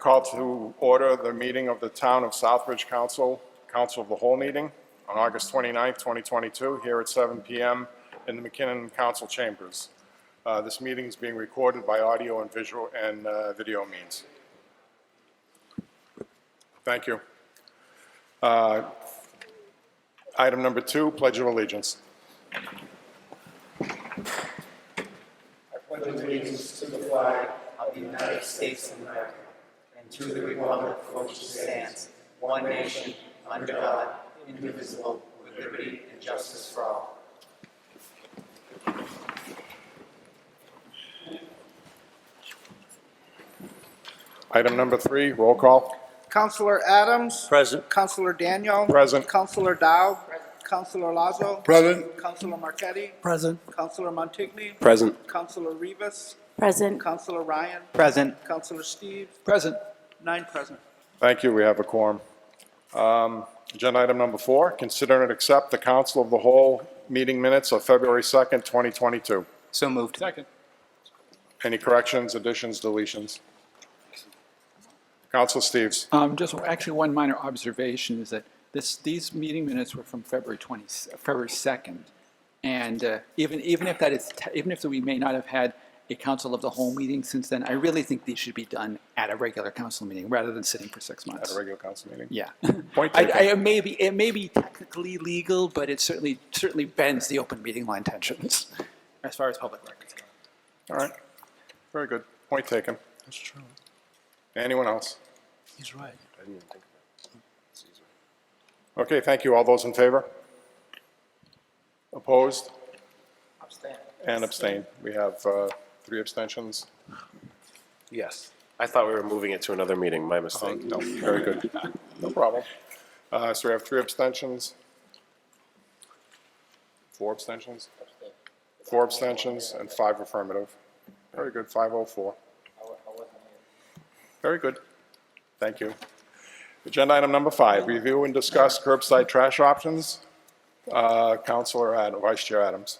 call to order the meeting of the Town of Southbridge Council of the Whole meeting on August 29th, 2022, here at 7 p.m. in the McKinnon Council Chambers. This meeting is being recorded by audio and visual and video means. Thank you. Item number 2, Pledge of Allegiance. I pledge allegiance to the flag of the United States of America and to the republic for which it stands, one nation, under God, indivisible, with liberty and justice for all. Item number 3, roll call. Councilor Adams. Present. Councilor Daniel. Present. Councilor Dow. Councilor Lazo. Present. Councilor Marchetti. Present. Councilor Montigny. Present. Councilor Rivas. Present. Councilor Ryan. Present. Councilor Steve. Present. 9 present. Thank you. We have a quorum. Agenda item number 4, consider and accept the Council of the Whole meeting minutes of February 2nd, 2022. So moved. Second. Any corrections, additions, deletions? Council Steves. Just actually one minor observation is that these meeting minutes were from February 2nd, and even if we may not have had a council of the whole meeting since then, I really think these should be done at a regular council meeting rather than sitting for 6 months. At a regular council meeting? Yeah. Point taken. It may be technically legal, but it certainly bends the open meeting law intentions as far as public records go. All right. Very good. Point taken. That's true. Anyone else? He's right. I didn't even think of that. Okay, thank you. All those in favor? Opposed? Abstain. And abstained. We have 3 abstentions. Yes. I thought we were moving it to another meeting. My mistake. No, very good. No problem. So we have 3 abstentions. 4 abstentions? 4 abstentions and 5 affirmative. Very good. 504. Very good. Thank you. Agenda item number 5, review and discuss curbside trash options. Councilor Vice Chair Adams.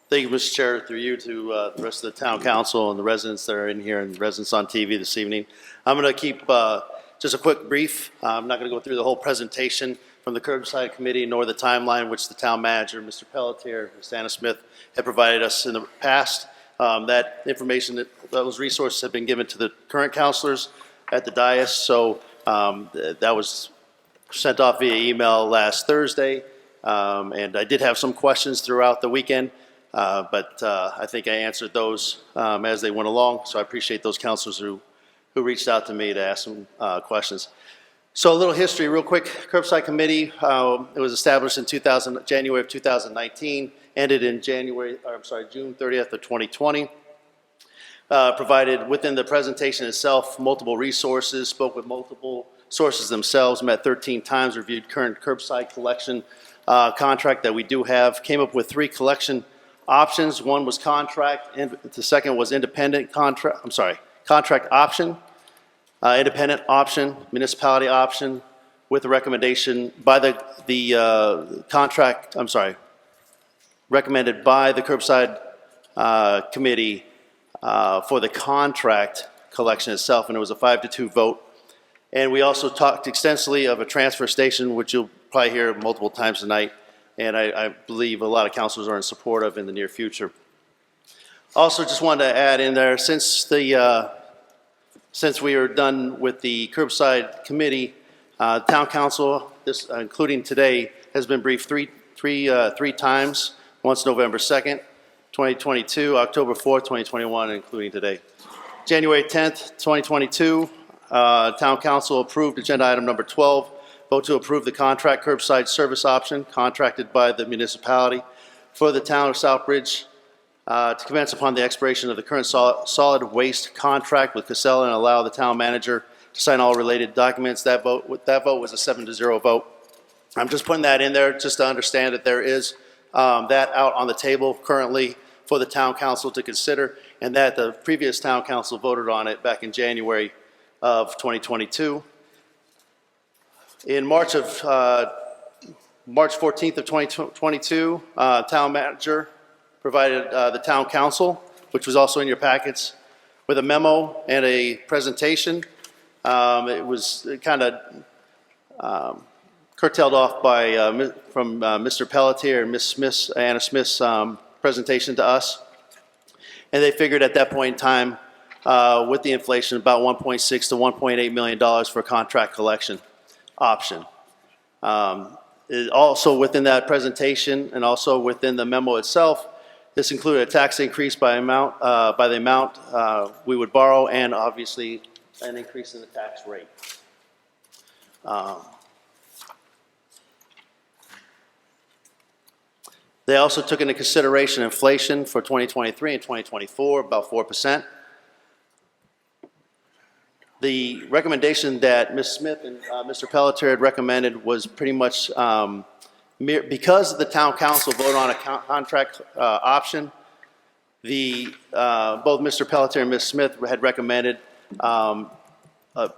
Thank you, Mr. Chair, through you to the rest of the town council and the residents that are in here and residents on TV this evening. I'm going to keep just a quick brief. I'm not going to go through the whole presentation from the Curbside Committee nor the timeline which the town manager, Mr. Pelletier, Ms. Anna Smith, had provided us in the past. That information, those resources have been given to the current councilors at the dais, so that was sent off via email last Thursday, and I did have some questions throughout the weekend, but I think I answered those as they went along, so I appreciate those councilors who reached out to me to ask some questions. So a little history real quick. Curbside Committee, it was established in January of 2019, ended in June 30th of 2020. Provided within the presentation itself multiple resources, spoke with multiple sources themselves, met 13 times, reviewed current curbside collection contract that we do have, came up with 3 collection options. One was contract, and the second was contract option, independent option, municipality option, with a recommendation by recommended by the Curbside Committee for the contract collection itself, and it was a 5-2 vote. And we also talked extensively of a transfer station, which you'll probably hear multiple times tonight, and I believe a lot of councilors are in support of in the near future. Also, just wanted to add in there, since we are done with the Curbside Committee, Town Council, including today, has been briefed three times. Once November 2nd, 2022, October 4th, 2021, including today. January 10th, 2022, Town Council approved agenda item number 12, vote to approve the contract curbside service option contracted by the municipality for the town of Southbridge to commence upon the expiration of the current solid waste contract with Casella and allow the town manager to sign all related documents. That vote was a 7-0 vote. I'm just putting that in there just to understand that there is that out on the table currently for the town council to consider, and that the previous town council voted on it back in January of 2022. In March 14th of 2022, town manager provided the town council, which was also in your packets, with a memo and a presentation It was kind of curtailed off by, from Mr. Pelletier and Ms. Smith's, Anna Smith's presentation to us. And they figured at that point in time, with the inflation, about $1.6 to $1.8 million for a contract collection option. Also within that presentation and also within the memo itself, this included a tax increase by the amount we would borrow, and obviously an increase in the tax rate. They also took into consideration inflation for 2023 and 2024, about 4%. The recommendation that Ms. Smith and Mr. Pelletier had recommended was pretty much, because the town council voted on a contract option, both Mr. Pelletier and Ms. Smith had recommended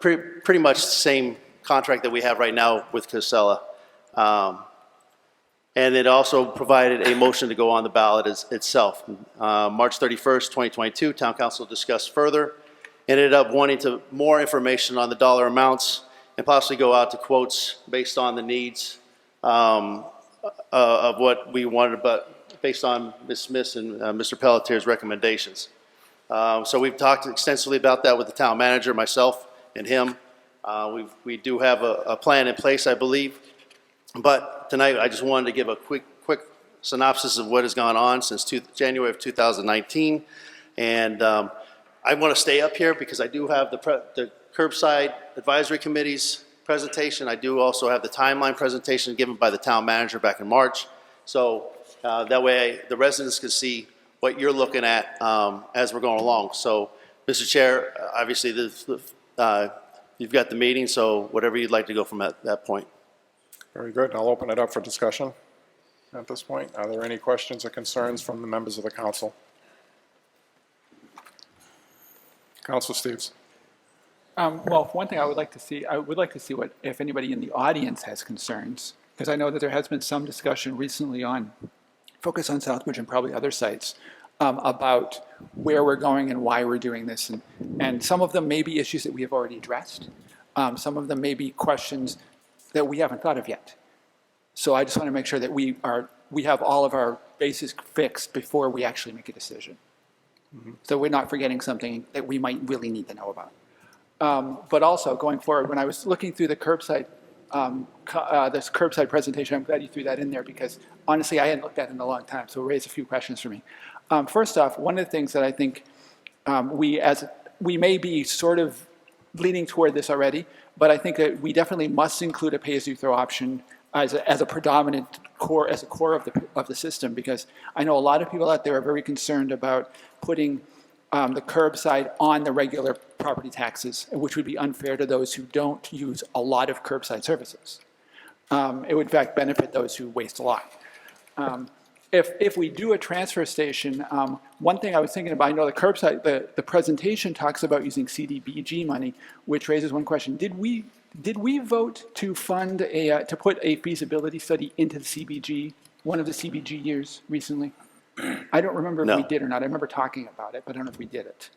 pretty much the same contract that we have right now with Casella. And it also provided a motion to go on the ballot itself. March 31st, 2022, town council discussed further, ended up wanting more information on the dollar amounts and possibly go out to quotes based on the needs of what we wanted, but based on Ms. Smith and Mr. Pelletier's recommendations. So we've talked extensively about that with the town manager, myself, and him. We do have a plan in place, I believe. But tonight, I just wanted to give a quick synopsis of what has gone on since January of 2019. And I want to stay up here because I do have the Curbside Advisory Committee's presentation. I do also have the timeline presentation given by the town manager back in March. So that way the residents can see what you're looking at as we're going along. So, Mr. Chair, obviously you've got the meeting, so whatever you'd like to go from that point. Very good. I'll open it up for discussion at this point. Are there any questions or concerns from the members of the council? Council Steves. Well, one thing I would like to see what, if anybody in the audience has concerns, because I know that there has been some discussion recently on Focus on Southbridge and probably other sites about where we're going and why we're doing this. And some of them may be issues that we have already addressed. Some of them may be questions that we haven't thought of yet. So I just want to make sure that we have all of our bases fixed before we actually make a decision. Mm-hmm. So we're not forgetting something that we might really need to know about. But also going forward, when I was looking through the Curbside, this Curbside presentation, I'm glad you threw that in there because honestly, I hadn't looked at it in a long time, so it raised a few questions for me. First off, one of the things that I think we may be sort of leaning toward this already, but I think that we definitely must include a pay-as-you-throw option as a predominant core, as a core of the system, because I know a lot of people out there are very concerned about putting the curbside on the regular property taxes, which would be unfair to those who don't use a lot of curbside services. It would in fact benefit those who waste a lot. If we do a transfer station, one thing I was thinking about, I know the Curbside, the presentation talks about using Cdbg money, which raises one question. Did we vote to fund to put a feasibility study into the CBG, one of the CBG years recently? I don't remember if we did or not. I remember talking about it, but I don't know if we did it.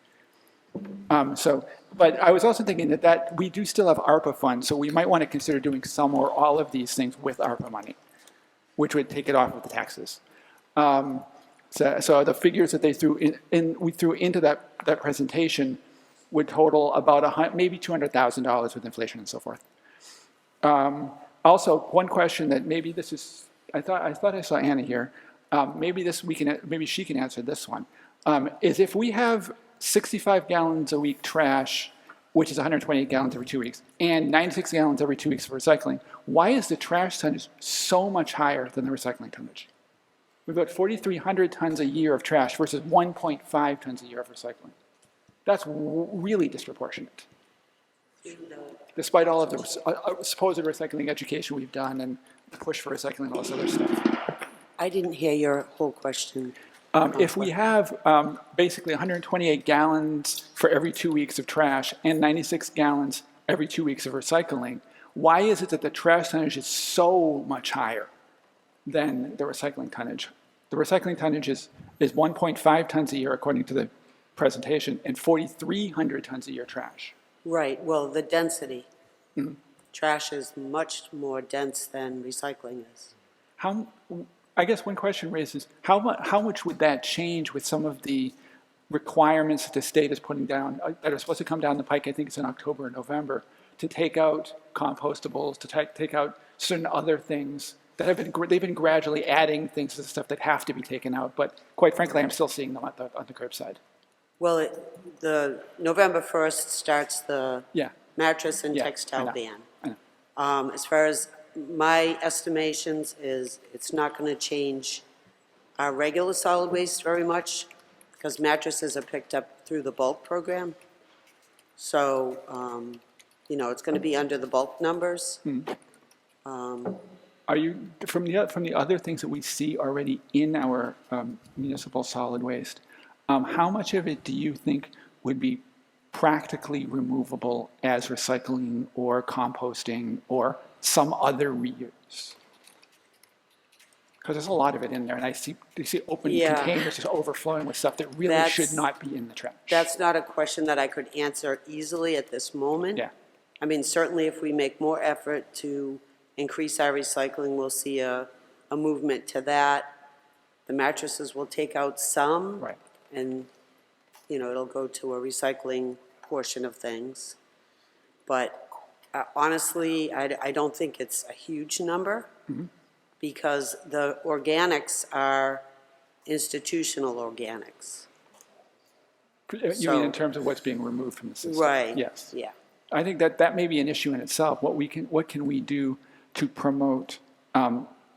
But I was also thinking that we do still have ARPA funds, so we might want to consider doing some or all of these things with ARPA money, which would take it off of the taxes. So the figures that they we threw into that presentation would total about maybe $200,000 with inflation and so forth. Also, one question that maybe this is, I thought I saw Anna here. Maybe she can answer this one. Is if we have 65 gallons a week trash, which is 128 gallons every 2 weeks, and 96 gallons every 2 weeks for recycling, why is the trash tonnage so much higher than the recycling tonnage? We've got 4,300 tons a year of trash versus 1.5 tons a year of recycling. That's really disproportionate. Despite all of the supposed recycling education we've done and the push for recycling and all this other stuff. I didn't hear your whole question. If we have basically 128 gallons for every 2 weeks of trash and 96 gallons every 2 weeks of recycling, why is it that the trash tonnage is so much higher than the recycling tonnage? The recycling tonnage is 1.5 tons a year according to the presentation and 4,300 tons a year trash. Right, well, the density. Trash is much more dense than recycling is. How, I guess one question raises, how much would that change with some of the requirements that the state is putting down, that are supposed to come down the pike, I think it's in October or November, to take out compostables, to take out certain other things that they've been gradually adding things to the stuff that have to be taken out, but quite frankly, I'm still seeing them on the curbside. Well, the November 1st starts the Yeah, mattress and Yeah, textile I know, ban. I know. As far as my estimations is, it's not going to change our regular solid waste very much, because mattresses are picked up through the bulk program. So, it's going to be under the bulk numbers. Are you, from the other things that we see already in our municipal solid waste, how much of it do you think would be practically removable as recycling or composting or some other reuse? Because there's a lot of it in there, and you see open Yeah. containers just overflowing with stuff that really That's- should not be in the trash. That's not a question that I could answer easily at this moment. Yeah. I mean, certainly if we make more effort to increase our recycling, we'll see a movement to that. The mattresses will take out some. Right. And, it'll go to a recycling portion of things. But honestly, I don't think it's a huge number, because the organics are institutional organics. You mean in terms of what's being removed from the system? Right. Yes. Yeah. I think that may be an issue in itself. What can we do to promote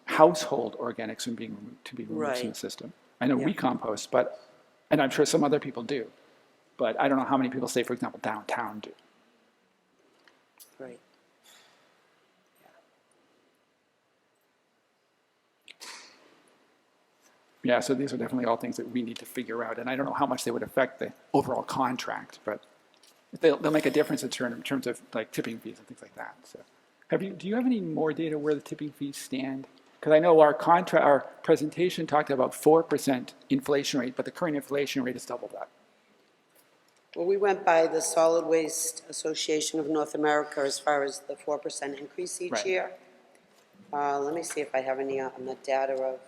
household organics from being removed from the Right. system? I know we Yeah. compost, and I'm sure some other people do, but I don't know how many people, say, for example, downtown do. Right. Yeah, so these are definitely all things that we need to figure out, and I don't know how much they would affect the overall contract, but they'll make a difference in terms of like tipping fees and things like that. So, do you have any more data where the tipping fees stand? Because I know our presentation talked about 4% inflation rate, but the current inflation rate is double that. Well, we went by the Solid Waste Association of North America as far as the 4% increase each Right. year. Let me see if I have any on the data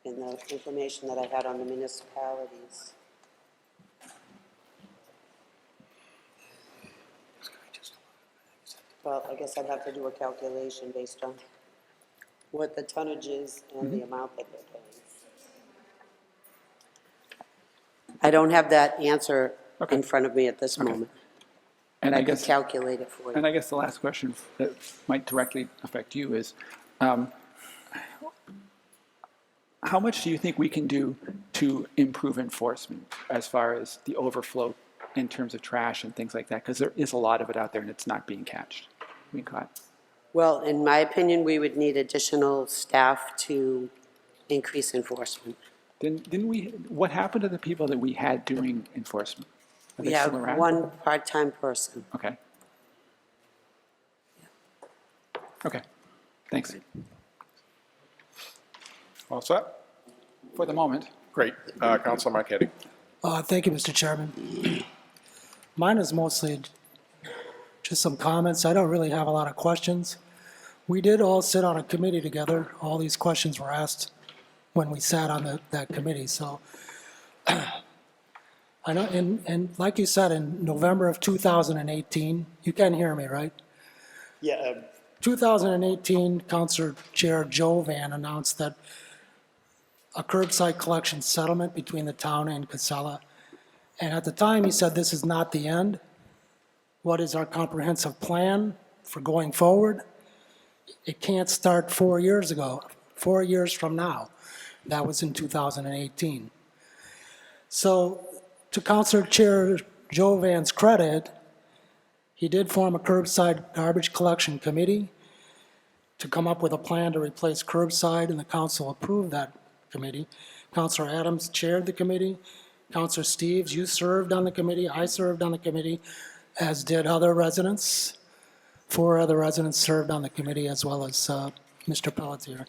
in the information that I had on the municipalities. Well, I guess I'd have to do a calculation based on what the tonnage is and the amount that they're paying. I don't have that answer in front of me at this moment, And but I I could guess, calculate it for you. and I guess the last question that might directly affect you is, how much do you think we can do to improve enforcement as far as the overflow in terms of trash and things like that? Because there is a lot of it out there and it's not being caught. Well, in my opinion, we would need additional staff to increase enforcement. Didn't we, what happened to the people that we had doing enforcement? Are We they have still around? one part-time person. Okay. Okay, thanks. All set? For the moment. Great. Councilor Marquetti. Thank you, Mr. Chairman. Mine is mostly just some comments. I don't really have a lot of questions. We did all sit on a committee together. All these questions were asked when we sat on that committee. So I know, and like you said, in November of 2018, you can hear me, right? Yeah, 2018, Councilor Chair Joe Van announced that a curbside collection settlement between the town and Casella. And at the time, he said, this is not the end. What is our comprehensive plan for going forward? It can't start 4 years ago, 4 years from now. That was in 2018. So to Councilor Chair Joe Van's credit, he did form a curbside garbage collection committee to come up with a plan to replace curbside, and the council approved that committee. Councilor Adams chaired the committee. Councilor Steves, you served on the committee. I served on the committee, as did other residents. 4 other residents served on the committee, as well as Mr. Pelletier.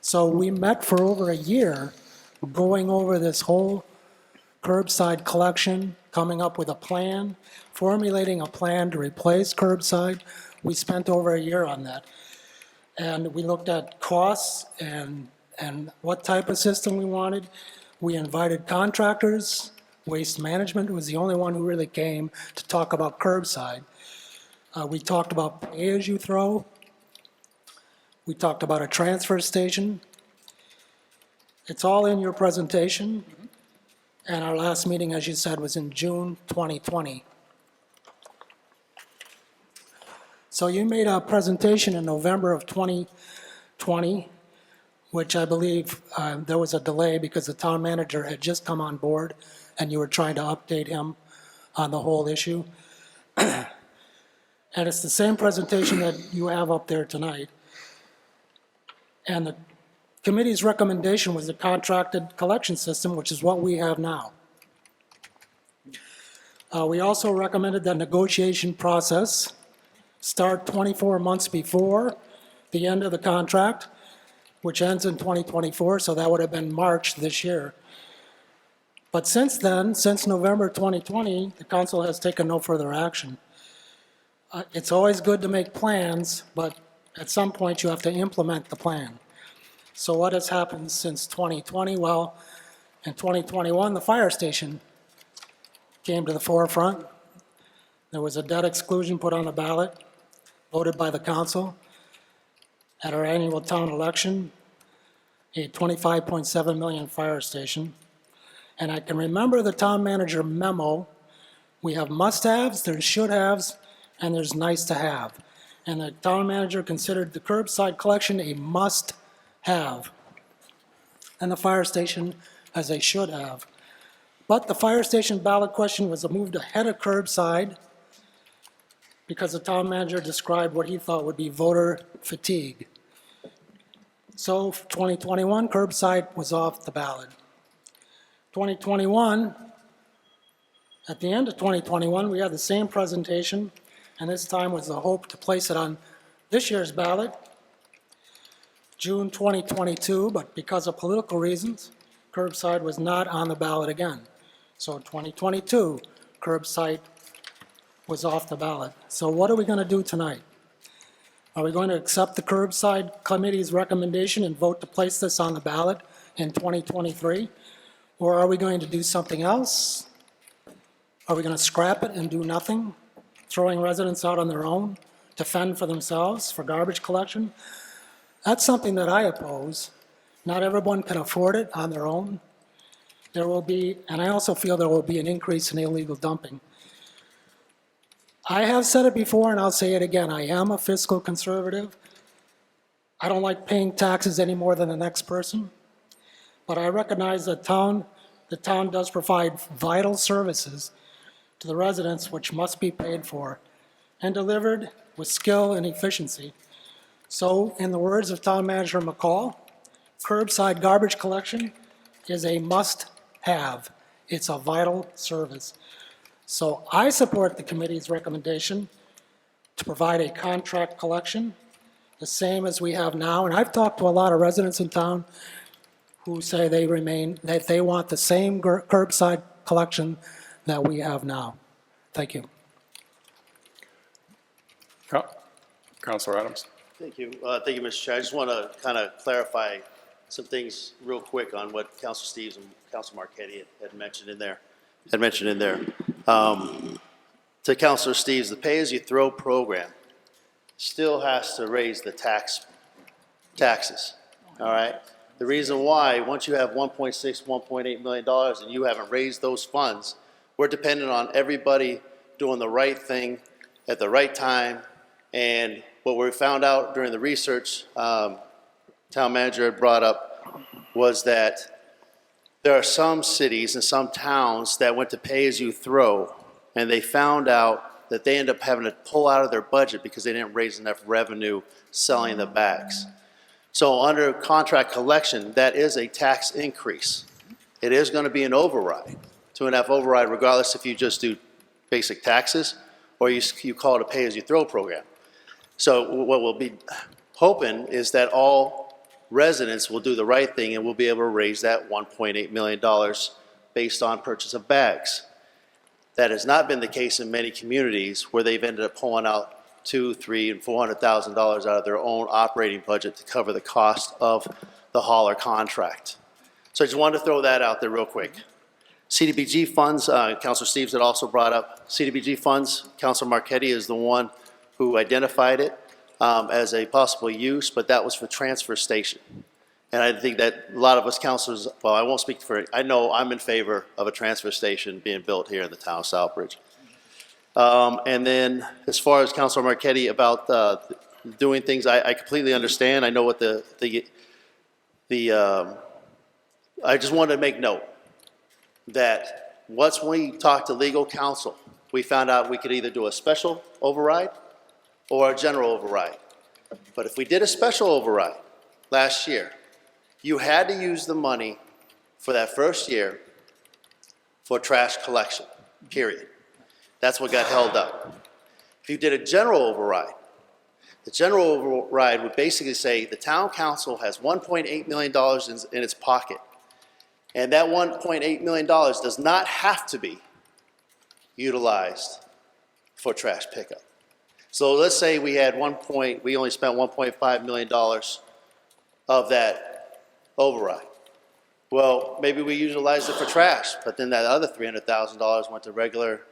So we met for over a year going over this whole curbside collection, coming up with a plan, formulating a plan to replace curbside. We spent over a year on that. And we looked at costs and what type of system we wanted. We invited contractors. Waste Management was the only one who really came to talk about curbside. We talked about pay-as-you-throw. We talked about a transfer station. It's all in your presentation. And our last meeting, as you said, was in June 2020. So you made a presentation in November of 2020, which I believe there was a delay because the town manager had just come on board and you were trying to update him on the whole issue. And it's the same presentation that you have up there tonight. And the committee's recommendation was the contracted collection system, which is what we have now. We also recommended the negotiation process start 24 months before the end of the contract, which ends in 2024, so that would have been March this year. But since then, since November 2020, the council has taken no further action. It's always good to make plans, but at some point you have to implement the plan. So what has happened since 2020? Well, in 2021, the fire station came to the forefront. There was a debt exclusion put on the ballot, voted by the council. At our annual town election, a $25.7 million fire station. And I can remember the town manager memo. We have must-haves, there's should-haves, and there's nice-to-have. And the town manager considered the curbside collection a must-have, and the fire station as a should-have. But the fire station ballot question was moved ahead of curbside because the town manager described what he thought would be voter fatigue. So 2021, curbside was off the ballot. 2021, at the end of 2021, we had the same presentation, and this time was the hope to place it on this year's ballot, June 2022, but because of political reasons, curbside was not on the ballot again. So in 2022, curbside was off the ballot. So what are we going to do tonight? Are we going to accept the curbside committee's recommendation and vote to place this on the ballot in 2023? Or are we going to do something else? Are we going to scrap it and do nothing, throwing residents out on their own to fend for themselves for garbage collection? That's something that I oppose. Not everyone can afford it on their own. There will be, and I also feel there will be an increase in illegal dumping. I have said it before and I'll say it again. I am a fiscal conservative. I don't like paying taxes any more than the next person. But I recognize that the town does provide vital services to the residents which must be paid for and delivered with skill and efficiency. So, in the words of Town Manager McCall, curbside garbage collection is a must-have. It's a vital service. So I support the committee's recommendation to provide a contract collection, the same as we have now. And I've talked to a lot of residents in town who say that they want the same curbside collection that we have now. Thank you. Councilor Adams. Thank you. Thank you, Mr. Chair. I just want to kind of clarify some things real quick on what Councilor Steves and Councilor Marquetti had mentioned in there. To Councilor Steves, the pay-as-you-throw program still has to raise the taxes, all right? The reason why, once you have $1.6, $1.8 million and you haven't raised those funds, we're dependent on everybody doing the right thing at the right time. And what we found out during the research town manager had brought up was that there are some cities and some towns that went to pay-as-you-throw, and they found out that they end up having to pull out of their budget because they didn't raise enough revenue selling the bags. So under contract collection, that is a tax increase. It is going to be an override, 2.5 override, regardless if you just do basic taxes or you call it a pay-as-you-throw program. So what we'll be hoping is that all residents will do the right thing and we'll be able to raise that $1.8 million based on purchase of bags. That has not been the case in many communities where they've ended up pulling out $200,000, $300,000, and $400,000 out of their own operating budget to cover the cost of the hauler contract. So I just wanted to throw that out there real quick. Cdbg funds, Councilor Steves had also brought up Cdbg funds. Councilor Marquetti is the one who identified it as a possible use, but that was for transfer station. And I think that a lot of us councilors, well, I won't speak for it, I know I'm in favor of a transfer station being built here in the town of Southbridge. And then as far as Councilor Marquetti about doing things, I completely understand. I know what I just wanted to make note that once we talked to legal counsel, we found out we could either do a special override or a general override. But if we did a special override last year, you had to use the money for that first year for trash collection, period. That's what got held up. If you did a general override, the general override would basically say the town council has $1.8 million in its pocket. And that $1.8 million does not have to be utilized for trash pickup. So let's say we had we only spent $1.5 million of that override. Well, maybe we utilized it for trash, but then that other $300,000 went to regular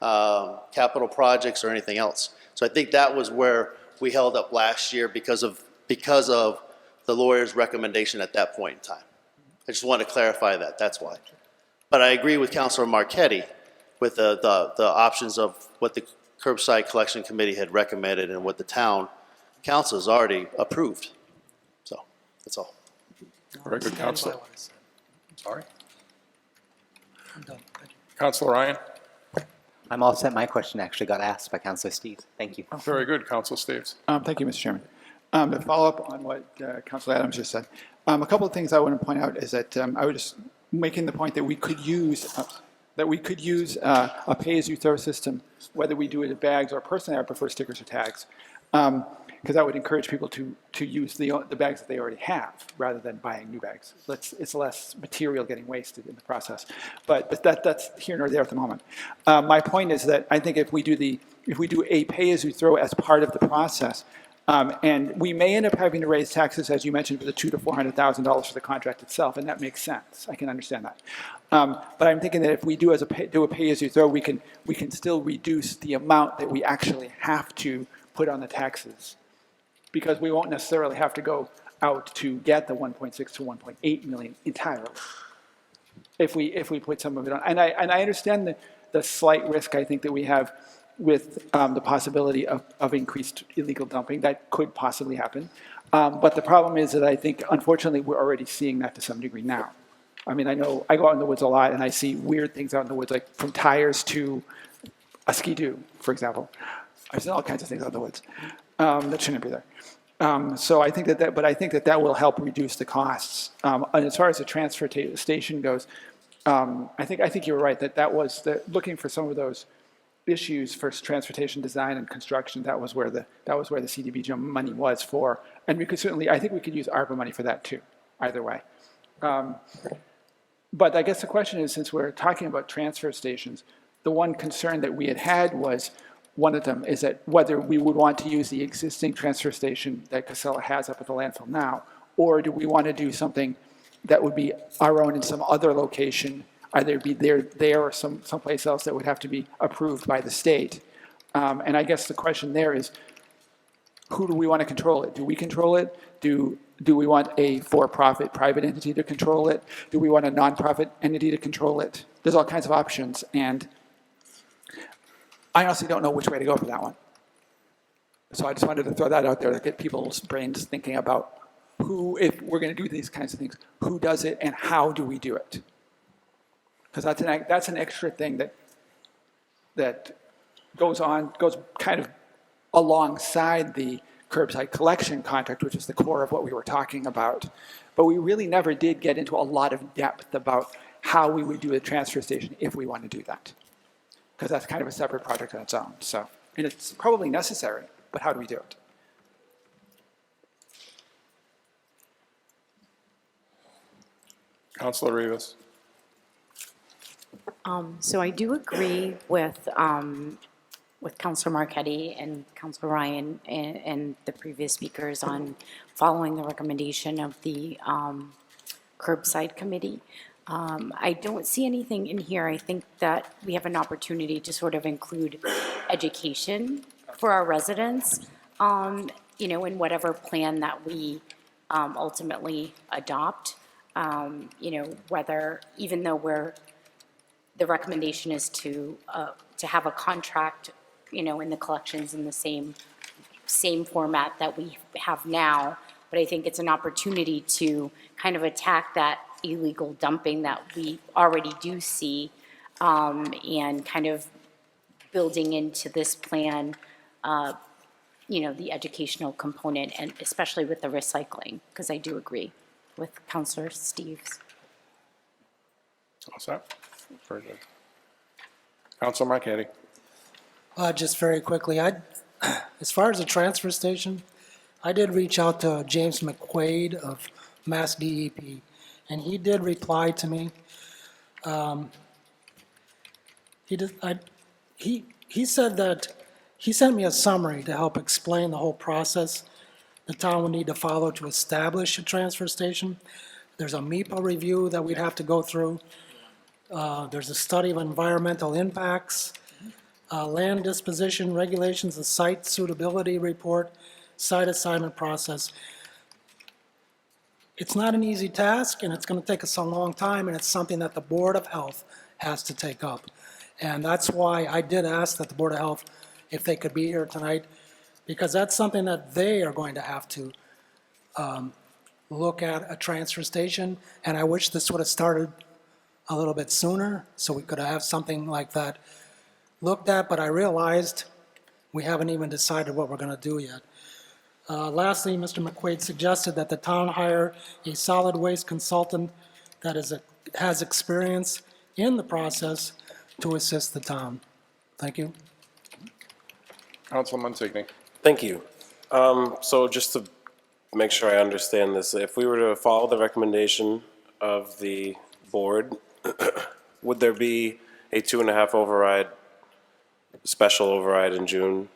capital projects or anything else. So I think that was where we held up last year because of the lawyer's recommendation at that point in time. I just want to clarify that, that's why. But I agree with Councilor Marquetti with the options of what the Curbside Collection Committee had recommended and what the town council has already approved. So, that's all. Very good, Councilor. Sorry? I'm done. Thank you. Councilor Ryan? I'm all set. My question actually got asked by Councilor Steve. Thank you. Very good, Councilor Steves. Thank you, Mr. Chairman. To follow up on what Councilor Adams just said, a couple of things I want to point out is that I was just making the point that we could use a pay-as-you-throw system, whether we do it in bags or personally I prefer stickers or tags, because that would encourage people to use the bags that they already have rather than buying new bags. It's less material getting wasted in the process. But that's here nor there at the moment. My point is that I think if we do a pay-as-you-throw as part of the process, and we may end up having to raise taxes, as you mentioned, for the $200,000 to $400,000 for the contract itself, and that makes sense. I can understand that. But I'm thinking that if we do a pay-as-you-throw, we can still reduce the amount that we actually have to put on the taxes, because we won't necessarily have to go out to get the 1.6 to 1.8 million entirely if we put some of it on. And I understand the slight risk I think that we have with the possibility of increased illegal dumping. That could possibly happen. But the problem is that I think, unfortunately, we're already seeing that to some degree now. I mean, I know I go out in the woods a lot, and I see weird things out in the woods, like from tires to a Ski-Doo, for example. I've seen all kinds of things out in the woods that shouldn't be there. So I think that will help reduce the costs. And as far as the transfer station goes, I think you were right that was looking for some of those issues for transportation design and construction. That was where the CDBG money was for, and I think we could use ARPA money for that too. Either way. But I guess the question is, since we're talking about transfer stations, the one concern that we had was, one of them is that whether we would want to use the existing transfer station that Casella has up at the landfill now, or do we want to do something that would be our own in some other location, either be there or someplace else that would have to be approved by the state. And I guess the question there is, who do we want to control it? Do we control it? Do we want a for-profit private entity to control it? Do we want a nonprofit entity to control it? There's all kinds of options, and I honestly don't know which way to go for that one. So I just wanted to throw that out there to get people's brains thinking about who, if we're going to do these kinds of things, who does it and how do we do it? Because that's an extra thing that goes kind of alongside the curbside collection contract, which is the core of what we were talking about. But we really never did get into a lot of depth about how we would do a transfer station if we want to do that. Because that's kind of a separate project on its own. So, and it's probably necessary, but how do we do it? Councilor Rivas. So I do agree with Councilor Marquetti and Councilor Ryan and the previous speakers on following the recommendation of the Curbside Committee. I don't see anything in here. I think that we have an opportunity to sort of include education for our residents, you know, in whatever plan that we ultimately adopt. You know, whether, even though the recommendation is to have a contract, you know, in the collections in the same format that we have now, but I think it's an opportunity to kind of attack that illegal dumping that we already do see, and kind of building into this plan, you know, the educational component, and especially with the recycling, because I do agree with Councilor Steves. All set? Very good. Councilor Marquetti. Just very quickly, as far as the transfer station, I did reach out to James McQuaid of Mass DEP, and he did reply to me. He said that he sent me a summary to help explain the whole process the town would need to follow to establish a transfer station. There's a MEPA review that we'd have to go through. There's a study of environmental impacts, land disposition regulations, a site suitability report, site assignment process. It's not an easy task, and it's going to take us a long time, and it's something that the Board of Health has to take up. And that's why I did ask that the Board of Health, if they could be here tonight, because that's something that they are going to have to look at, a transfer station. And I wish this would have started a little bit sooner, so we could have something like that looked at, but I realized we haven't even decided what we're going to do yet. Lastly, Mr. McQuaid suggested that the town hire a solid waste consultant that has experience in the process to assist the town. Thank you. Councilor Montigny. Thank you. So just to make sure I understand this, if we were to follow the recommendation of the board, would there be a 2.5 override, special override in June?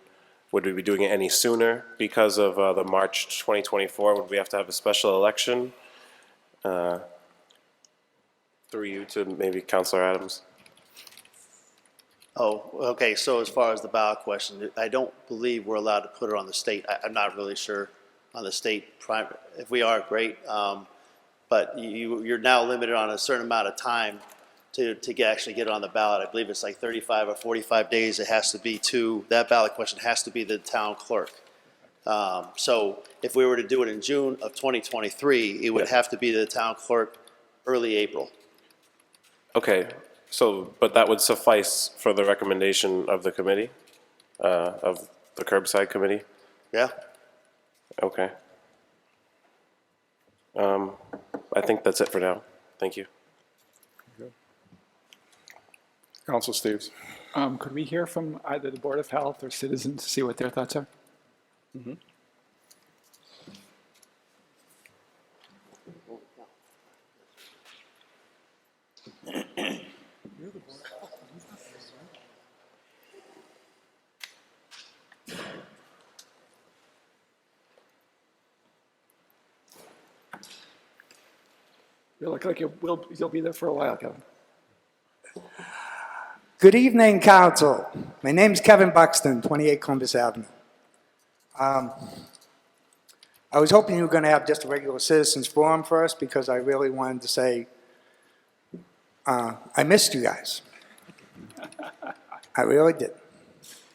Would we be doing it any sooner because of the March 2024? Would we have to have a special election? Through you to maybe Councilor Adams. Oh, okay, so as far as the ballot question, I don't believe we're allowed to put it on the state. I'm not really sure on the state primary. If we are, great. But you're now limited on a certain amount of time to actually get it on the ballot. I believe it's like 35 or 45 days. It has to be that ballot question has to be the town clerk. So if we were to do it in June of 2023, it would have to be the town clerk early April. Okay, so, but that would suffice for the recommendation of the committee, of the Curbside Committee? Yeah? Okay. I think that's it for now. Thank you. Councilor Steves. Could we hear from either the Board of Health or citizens to see what their thoughts are? Mm-hmm. You look like you'll be there for a while, Kevin. Good evening, Council. My name's Kevin Buxton, 28 Columbus Avenue. I was hoping you were going to have just a regular citizens forum first because I really wanted to say I missed you guys. I really did.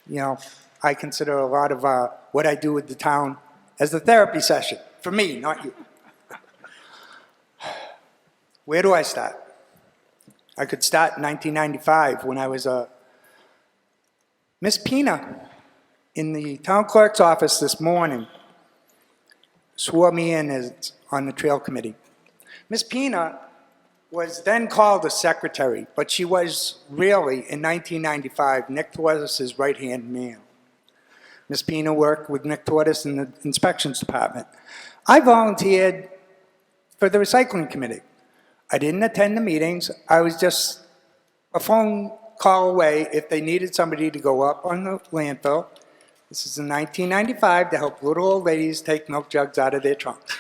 You know, I consider a lot of what I do with the town as a therapy session. For me, not you. Where do I start? I could start in 1995 when I was Miss Pina in the town clerk's office this morning swore me in as on the trail committee. Miss Pina was then called a secretary, but she was really, in 1995, Nick Tortois's right-hand man. Miss Pina worked with Nick Tortois in the inspections department. I volunteered for the recycling committee. I didn't attend the meetings. I was just a phone call away if they needed somebody to go up on the landfill. This is in 1995 to help little old ladies take milk jugs out of their trunks,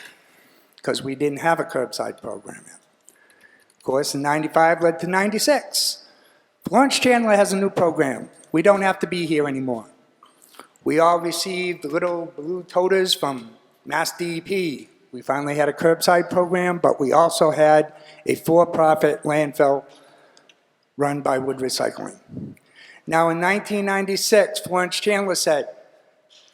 because we didn't have a curbside program yet. Of course, in 95 led to 96. Florence Chandler has a new program. We don't have to be here anymore. We all received little blue toters from Mass DEP. We finally had a curbside program, but we also had a for-profit landfill run by Wood Recycling. Now, in 1996, Florence Chandler said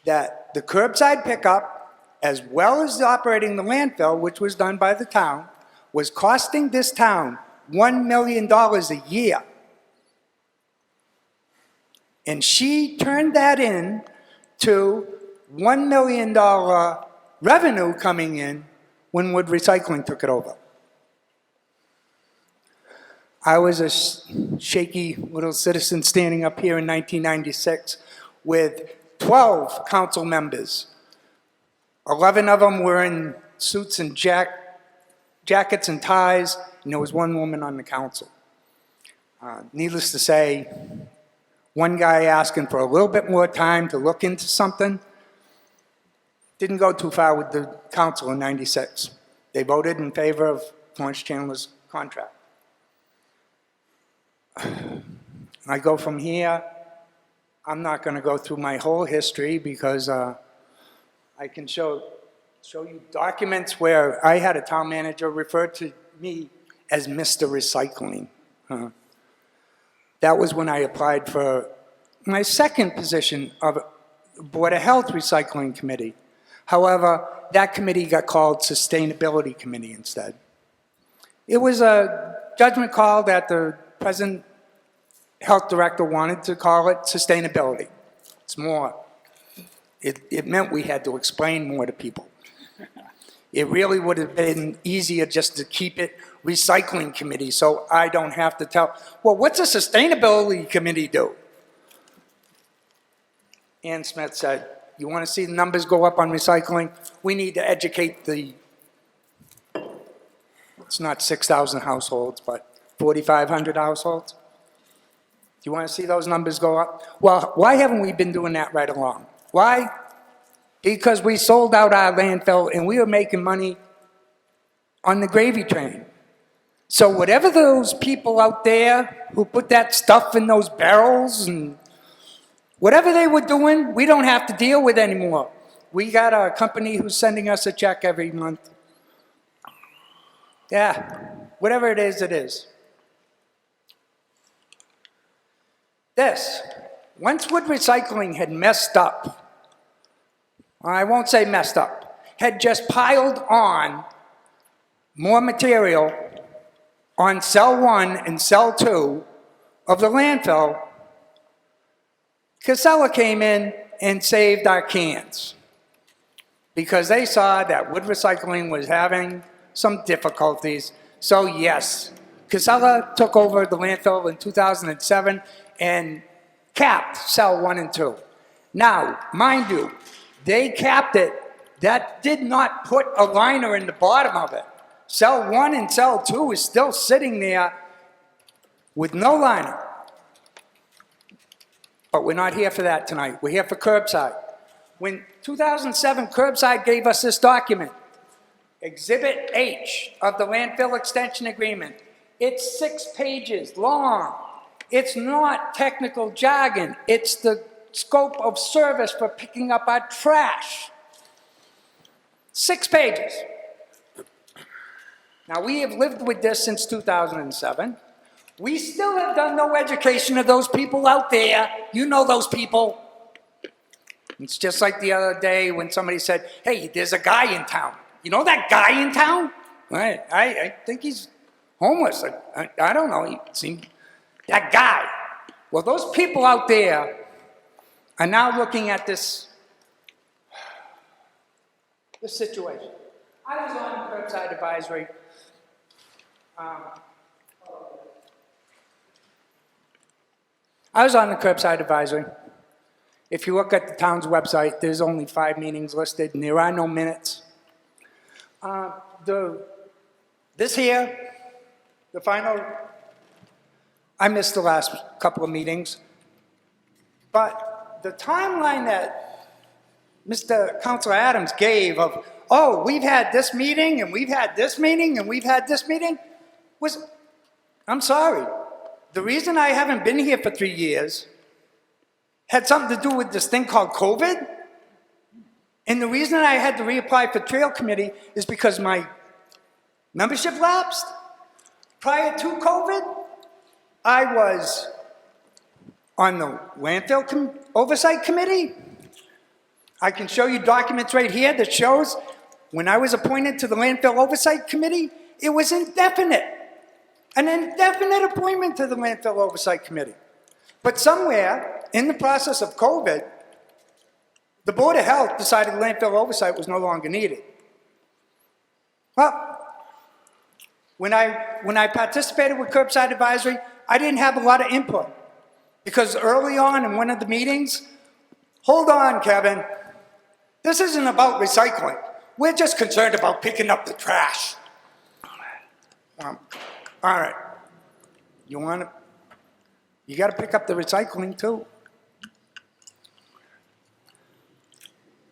that the curbside pickup, as well as operating the landfill, which was done by the town, was costing this town $1 million a year. And she turned that in to $1 million revenue coming in when Wood Recycling took it over. I was a shaky little citizen standing up here in 1996 with 12 council members. 11 of them were in suits and jackets and ties, and there was one woman on the council. Needless to say, one guy asking for a little bit more time to look into something didn't go too far with the council in 96. They voted in favor of Florence Chandler's contract. I go from here. I'm not going to go through my whole history because I can show you documents where I had a town manager refer to me as Mr. Recycling. That was when I applied for my second position of Board of Health Recycling Committee. However, that committee got called Sustainability Committee instead. It was a judgment call that the present health director wanted to call it sustainability. It's more. It meant we had to explain more to people. It really would have been easier just to keep it recycling committee so I don't have to tell, well, what's a sustainability committee do? Ann Smith said, you want to see the numbers go up on recycling? We need to educate it's not 6,000 households, but 4,500 households. Do you want to see those numbers go up? Well, why haven't we been doing that right along? Why? Because we sold out our landfill and we were making money on the gravy train. So whatever those people out there who put that stuff in those barrels and whatever they were doing, we don't have to deal with anymore. We got a company who's sending us a check every month. Yeah, whatever it is, it is. Once Wood Recycling had messed up, I won't say messed up, had just piled on more material on cell 1 and cell 2 of the landfill, Casella came in and saved our cans because they saw that Wood Recycling was having some difficulties. So yes, Casella took over the landfill in 2007 and capped cell 1 and 2. Now, mind you, they capped it. That did not put a liner in the bottom of it. Cell 1 and cell 2 is still sitting there with no liner. But we're not here for that tonight. We're here for Curbside. When 2007, Curbside gave us this document, Exhibit H of the Landfill Extension Agreement. It's 6 pages long. It's not technical jargon. It's the scope of service for picking up our trash. 6 pages. Now, we have lived with this since 2007. We still have done no education of those people out there. You know those people. It's just like the other day when somebody said, hey, there's a guy in town. You know that guy in town? Right. I think he's homeless. I don't know. He seemed, that guy. Well, those people out there are now looking at this situation. I was on Curbside Advisory. I was on the Curbside Advisory. If you look at the town's website, there's only 5 meetings listed, and there are no minutes. This here, the final I missed the last couple of meetings. But the timeline that Mr. Councilor Adams gave of, oh, we've had this meeting, and we've had this meeting, and we've had this meeting, was, I'm sorry. The reason I haven't been here for 3 years had something to do with this thing called COVID. And the reason I had to reapply for Trail Committee is because my membership lapsed. Prior to COVID, I was on the Landfill Oversight Committee. I can show you documents right here that shows when I was appointed to the Landfill Oversight Committee, it was indefinite. An indefinite appointment to the Landfill Oversight Committee. But somewhere in the process of COVID, the Board of Health decided landfill oversight was no longer needed. Well, when I participated with Curbside Advisory, I didn't have a lot of input. Because early on in one of the meetings, hold on, Kevin, this isn't about recycling. We're just concerned about picking up the trash. All right, you got to pick up the recycling too.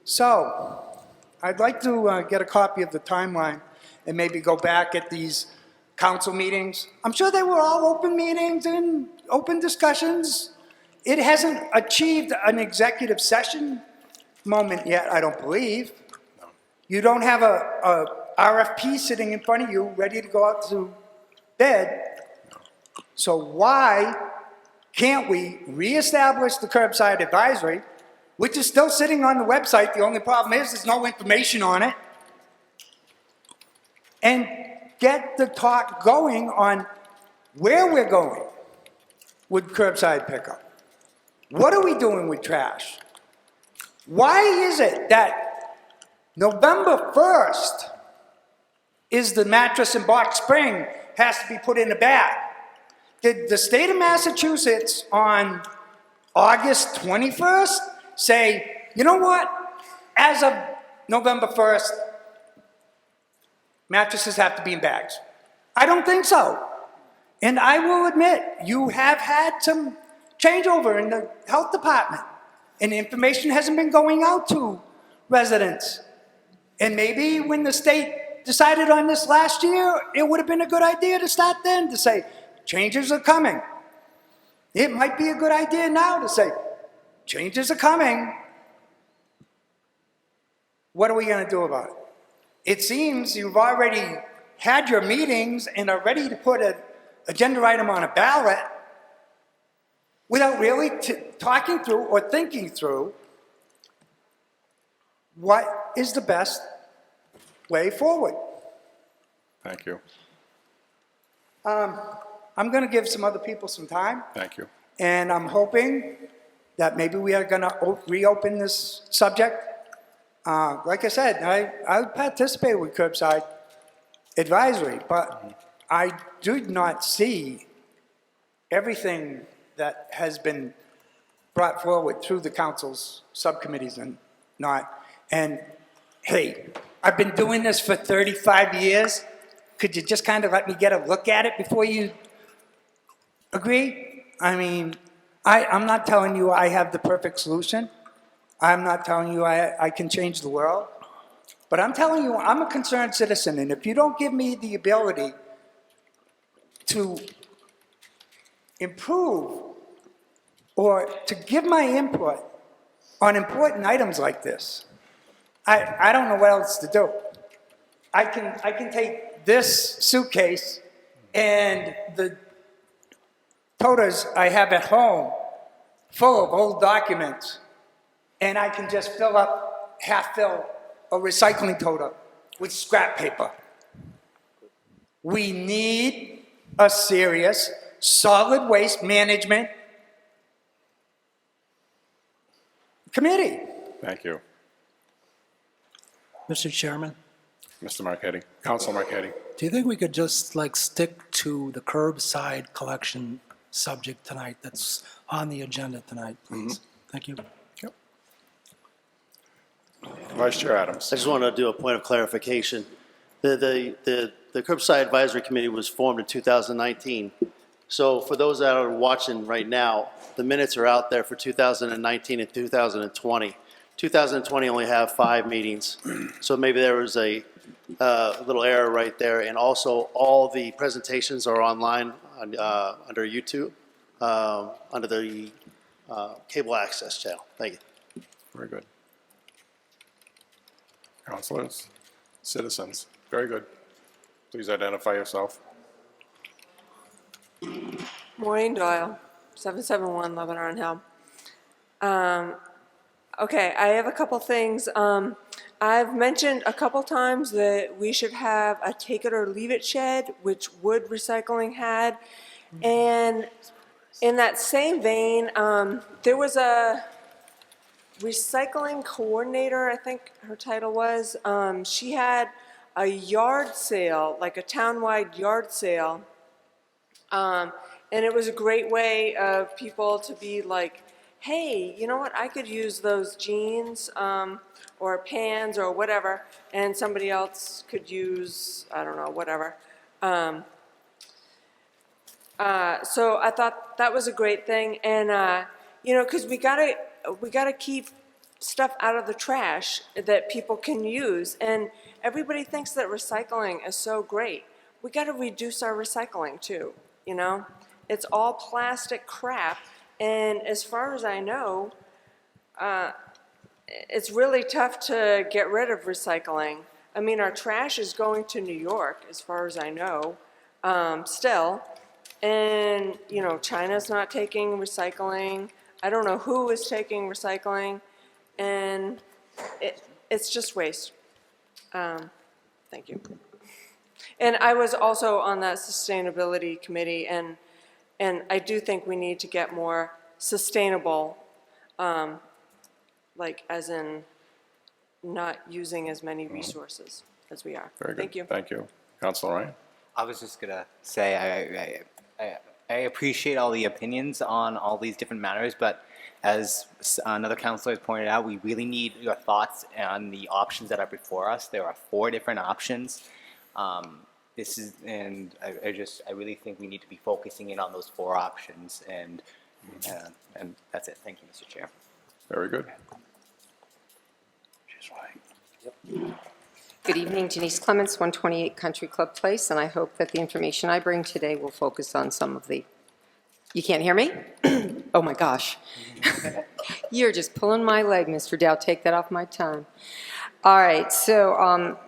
So, I'd like to get a copy of the timeline and maybe go back at these council meetings. I'm sure they were all open meetings and open discussions. It hasn't achieved an executive session moment yet, I don't believe. You don't have a RFP sitting in front of you ready to go out to bid. So why can't we reestablish the Curbside Advisory, which is still sitting on the website? The only problem is there's no information on it. And get the talk going on where we're going with curbside pickup. What are we doing with trash? Why is it that November 1st is the mattress and box spring has to be put in a bag? Did the state of Massachusetts on August 21st say, you know what, as of November 1st, mattresses have to be in bags? I don't think so. And I will admit, you have had some changeover in the health department, and information hasn't been going out to residents. And maybe when the state decided on this last year, it would have been a good idea to start then to say, changes are coming. It might be a good idea now to say, changes are coming. What are we going to do about it? It seems you've already had your meetings and are ready to put an agenda item on a ballot without really talking through or thinking through what is the best way forward. Thank you. I'm going to give some other people some time. Thank you. And I'm hoping that maybe we are going to reopen this subject. Like I said, I participate with Curbside Advisory, but I do not see everything that has been brought forward through the council's subcommittees and not. And hey, I've been doing this for 35 years. Could you just kind of let me get a look at it before you agree? I mean, I'm not telling you I have the perfect solution. I'm not telling you I can change the world. But I'm telling you, I'm a concerned citizen, and if you don't give me the ability to improve or to give my input on important items like this, I don't know what else to do. I can take this suitcase and the totes I have at home full of old documents, and I can just half fill a recycling tote with scrap paper. We need a serious solid waste management committee. Thank you. Mr. Chairman, Mr. Marquetti, Council Marquetti. do you think we could just like stick to the curbside collection subject tonight that's on the agenda tonight, please? Thank you. Yep. Vice Chair Adams. I just want to do a point of clarification. The Curbside Advisory Committee was formed in 2019 So for those that are watching right now, the minutes are out there for 2019 and 2020. 2020 only have 5 meetings, so maybe there was a little error right there. And also, all the presentations are online on, under YouTube, under the cable access channel. Thank you. Very good. Councilors, citizens, very good. Please identify yourself. Maureen Doyle, 771 Lebanon Hill. Okay, I have a couple things. I've mentioned a couple times that we should have a take it or leave it shed, which Wood Recycling had. And in that same vein, there was a recycling coordinator, I think her title was. She had a yard sale, like a townwide yard sale. And it was a great way of people to be like, hey, you know what, I could use those jeans or pants or whatever, and somebody else could use, I don't know, whatever. So I thought that was a great thing, and you know, because we gotta keep stuff out of the trash that people can use, and everybody thinks that recycling is so great. We gotta reduce our recycling too, you know? It's all plastic crap, and as far as I know, it's really tough to get rid of recycling. I mean, our trash is going to New York, as far as I know, still. And, you know, China's not taking recycling. I don't know who is taking recycling. And it's just waste. Thank you. And I was also on that sustainability committee, and I do think we need to get more sustainable, like as in not using as many resources as we are. Very good. Thank you. Thank you. Councilor Ryan? I was just gonna say I appreciate all the opinions on all these different matters, but as another councilor has pointed out, we really need your thoughts on the options that are before us. There are 4 different options. I really think we need to be focusing in on those 4 options, and that's it. Thank you, Mr. Chair. Very good. Good evening, Denise Clements, 128 Country Club Place, and I hope that the information I bring today will focus on some of the... You can't hear me? Oh my gosh. You're just pulling my leg, Mr. Dow. Take that off my time. All right, so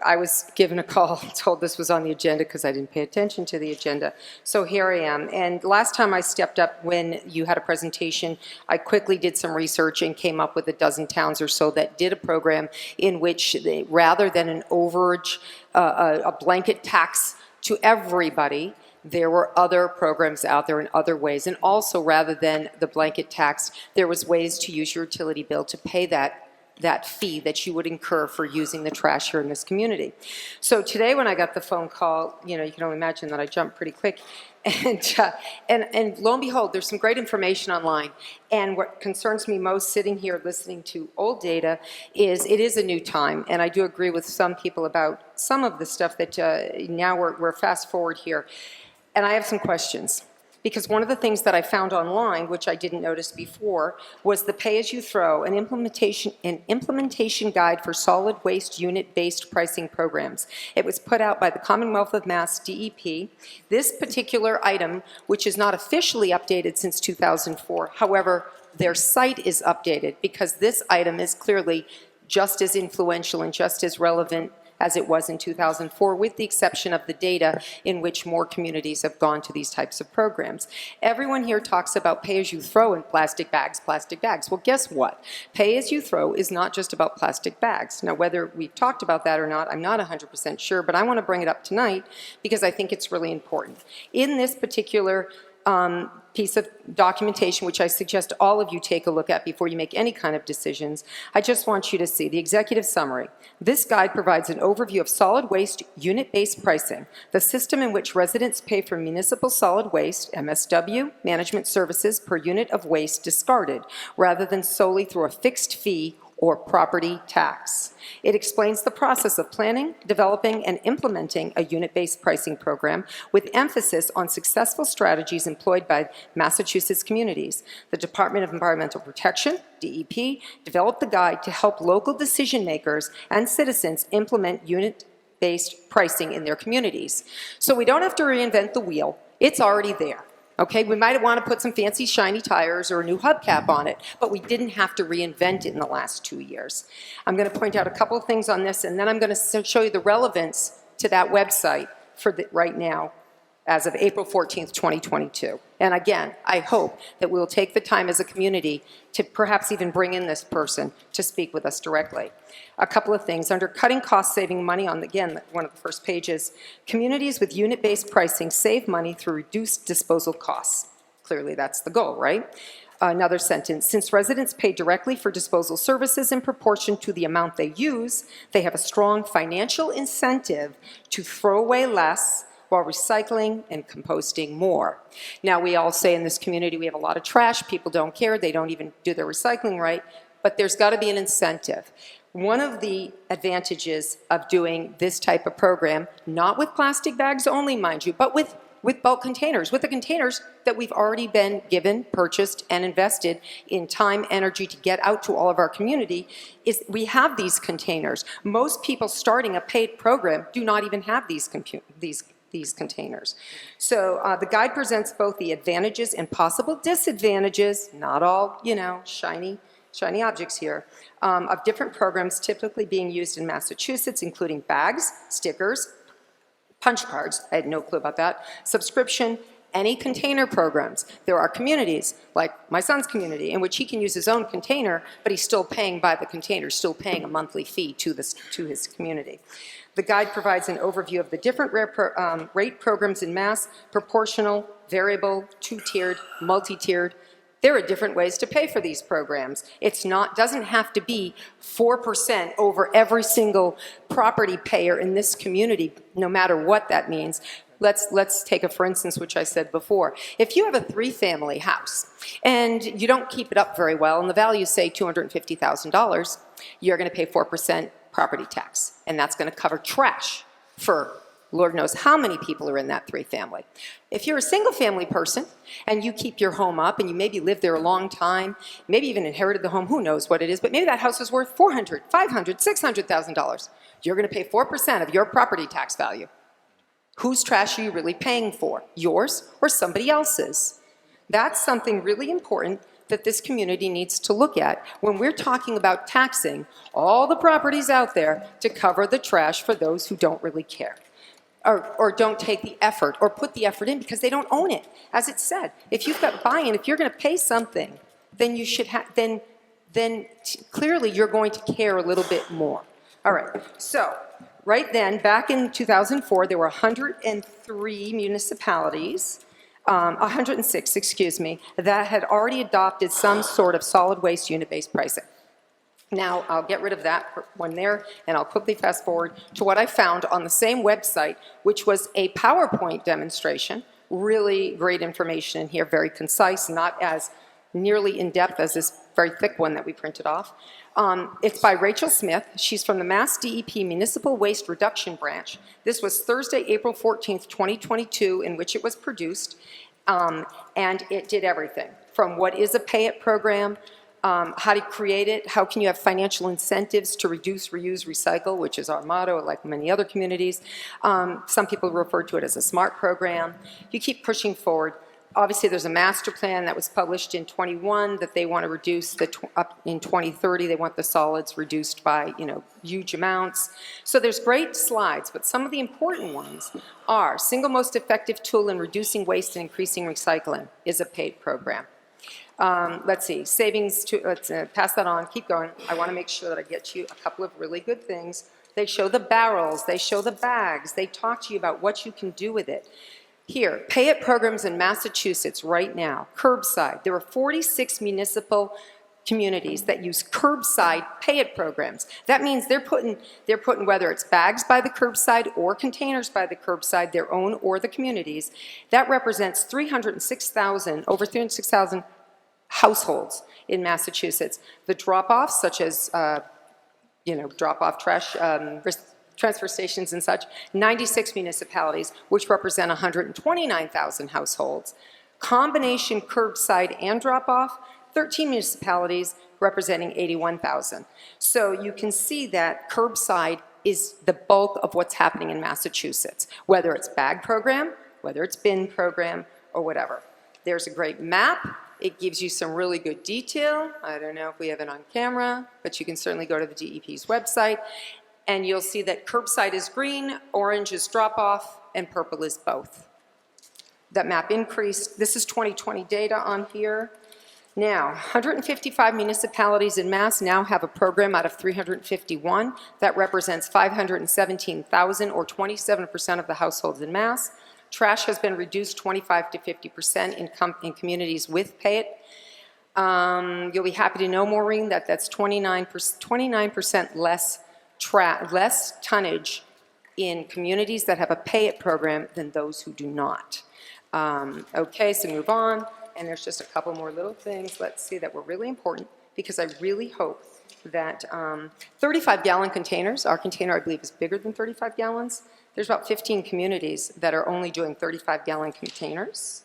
I was given a call, told this was on the agenda because I didn't pay attention to the agenda. So here I am. And last time I stepped up when you had a presentation, I quickly did some research and came up with a dozen towns or so that did a program in which they, rather than an overage, a blanket tax to everybody, there were other programs out there in other ways. And also, rather than the blanket tax, there was ways to use your utility bill to pay that fee that you would incur for using the trash here in this community. So today when I got the phone call, you know, you can only imagine that I jumped pretty quick. And lo and behold, there's some great information online. And what concerns me most sitting here listening to old data is it is a new time. And I do agree with some people about some of the stuff that now we're fast forward here. And I have some questions. Because one of the things that I found online, which I didn't notice before, was the pay-as-you-throw, an implementation guide for solid waste unit-based pricing programs. It was put out by the Commonwealth of Mass DEP. This particular item, which is not officially updated since 2004, however, their site is updated because this item is clearly just as influential and just as relevant as it was in 2004, with the exception of the data in which more communities have gone to these types of programs. Everyone here talks about pay-as-you-throw in plastic bags, plastic bags. Well, guess what? Pay-as-you-throw is not just about plastic bags. Now, whether we've talked about that or not, I'm not 100% sure, but I want to bring it up tonight because I think it's really important. In this particular piece of documentation, which I suggest all of you take a look at before you make any kind of decisions, I just want you to see the executive summary. This guide provides an overview of solid waste unit-based pricing, the system in which residents pay for municipal solid waste, MSW, management services per unit of waste discarded, rather than solely through a fixed fee or property tax. It explains the process of planning, developing, and implementing a unit-based pricing program with emphasis on successful strategies employed by Massachusetts communities. The Department of Environmental Protection, DEP, developed the guide to help local decision makers and citizens implement unit-based pricing in their communities. So we don't have to reinvent the wheel. It's already there. Okay, we might want to put some fancy shiny tires or a new hubcap on it, but we didn't have to reinvent it in the last 2 years. I'm going to point out a couple of things on this, and then I'm going to show you the relevance to that website for right now, as of April 14th, 2022. And again, I hope that we'll take the time as a community to perhaps even bring in this person to speak with us directly. A couple of things. Under cutting costs, saving money on, again, one of the first pages, communities with unit-based pricing save money through reduced disposal costs. Clearly, that's the goal, right? Another sentence, since residents pay directly for disposal services in proportion to the amount they use, they have a strong financial incentive to throw away less while recycling and composting more. Now, we all say in this community we have a lot of trash, people don't care, they don't even do their recycling right, but there's got to be an incentive. One of the advantages of doing this type of program, not with plastic bags only, mind you, but with bulk containers, with the containers that we've already been given, purchased, and invested in time, energy to get out to all of our community, is we have these containers. Most people starting a paid program do not even have these containers. So the guide presents both the advantages and possible disadvantages, not all, shiny objects here, of different programs typically being used in Massachusetts, including bags, stickers, punch cards, I had no clue about that, subscription, any container programs. There are communities, like my son's community, in which he can use his own container, but he's still paying by the container, still paying a monthly fee to his community. The guide provides an overview of the different rate programs in Mass, proportional, variable, two-tiered, multi-tiered. There are different ways to pay for these programs. Doesn't have to be 4% over every single property payer in this community, no matter what that means. Let's take a for instance, which I said before. If you have a 3-family house and you don't keep it up very well, and the value is, say, $250,000, you're going to pay 4% property tax, and that's going to cover trash for Lord knows how many people are in that 3-family. If you're a single-family person and you keep your home up and you maybe lived there a long time, maybe even inherited the home, who knows what it is, but maybe that house is worth $400,000, $500,000, $600,000. You're going to pay 4% of your property tax value. Whose trash are you really paying for? Yours or somebody else's? That's something really important that this community needs to look at when we're talking about taxing all the properties out there to cover the trash for those who don't really care. Or don't take the effort, or put the effort in because they don't own it. As it said, if you've got buy-in, if you're going to pay something, then you should have, then clearly you're going to care a little bit more. All right, so right then, back in 2004, there were 103 municipalities, 106, excuse me, that had already adopted some sort of solid waste unit-based pricing. Now, I'll get rid of that one there, and I'll quickly fast forward to what I found on the same website, which was a PowerPoint demonstration. Really great information in here, very concise, not as nearly in-depth as this very thick one that we printed off. It's by Rachel Smith. She's from the Mass DEP Municipal Waste Reduction Branch. This was Thursday, April 14th, 2022, in which it was produced, and it did everything, from what is a pay-it program, how to create it, how can you have financial incentives to reduce, reuse, recycle, which is our motto, like many other communities. Some people refer to it as a SMART program. You keep pushing forward. Obviously, there's a master plan that was published in 21 that they want to reduce up in 2030. They want the solids reduced by, huge amounts. So there's great slides, but some of the important ones are single most effective tool in reducing waste and increasing recycling is a paid program. Let's see, savings to, let's pass that on, keep going. I want to make sure that I get you a couple of really good things. They show the barrels, they show the bags, they talk to you about what you can do with it. Here, pay-it programs in Massachusetts right now, Curbside. There are 46 municipal communities that use curbside pay-it programs. That means they're putting whether it's bags by the curbside or containers by the curbside, their own or the communities. That represents over 306,000 households in Massachusetts. The drop-offs, such as drop-off trash, transfer stations and such, 96 municipalities, which represent 129,000 households. Combination curbside and drop-off, 13 municipalities representing 81,000. So you can see that curbside is the bulk of what's happening in Massachusetts, whether it's bag program, whether it's bin program, or whatever. There's a great map. It gives you some really good detail. I don't know if we have it on camera, but you can certainly go to the DEP's website, and you'll see that curbside is green, orange is drop-off, and purple is both. That map increased. This is 2020 data on here. Now, 155 municipalities in Mass now have a program out of 351. That represents 517,000, or 27% of the households in Mass. Trash has been reduced 25 to 50% in communities with Pay It. You'll be happy to know, Maureen, that that's 29% less tonnage in communities that have a Pay It program than those who do not. Okay, so move on. And there's just a couple more little things, let's see, that were really important, because I really hope that 35-gallon containers, our container I believe is bigger than 35 gallons. There's about 15 communities that are only doing 35-gallon containers.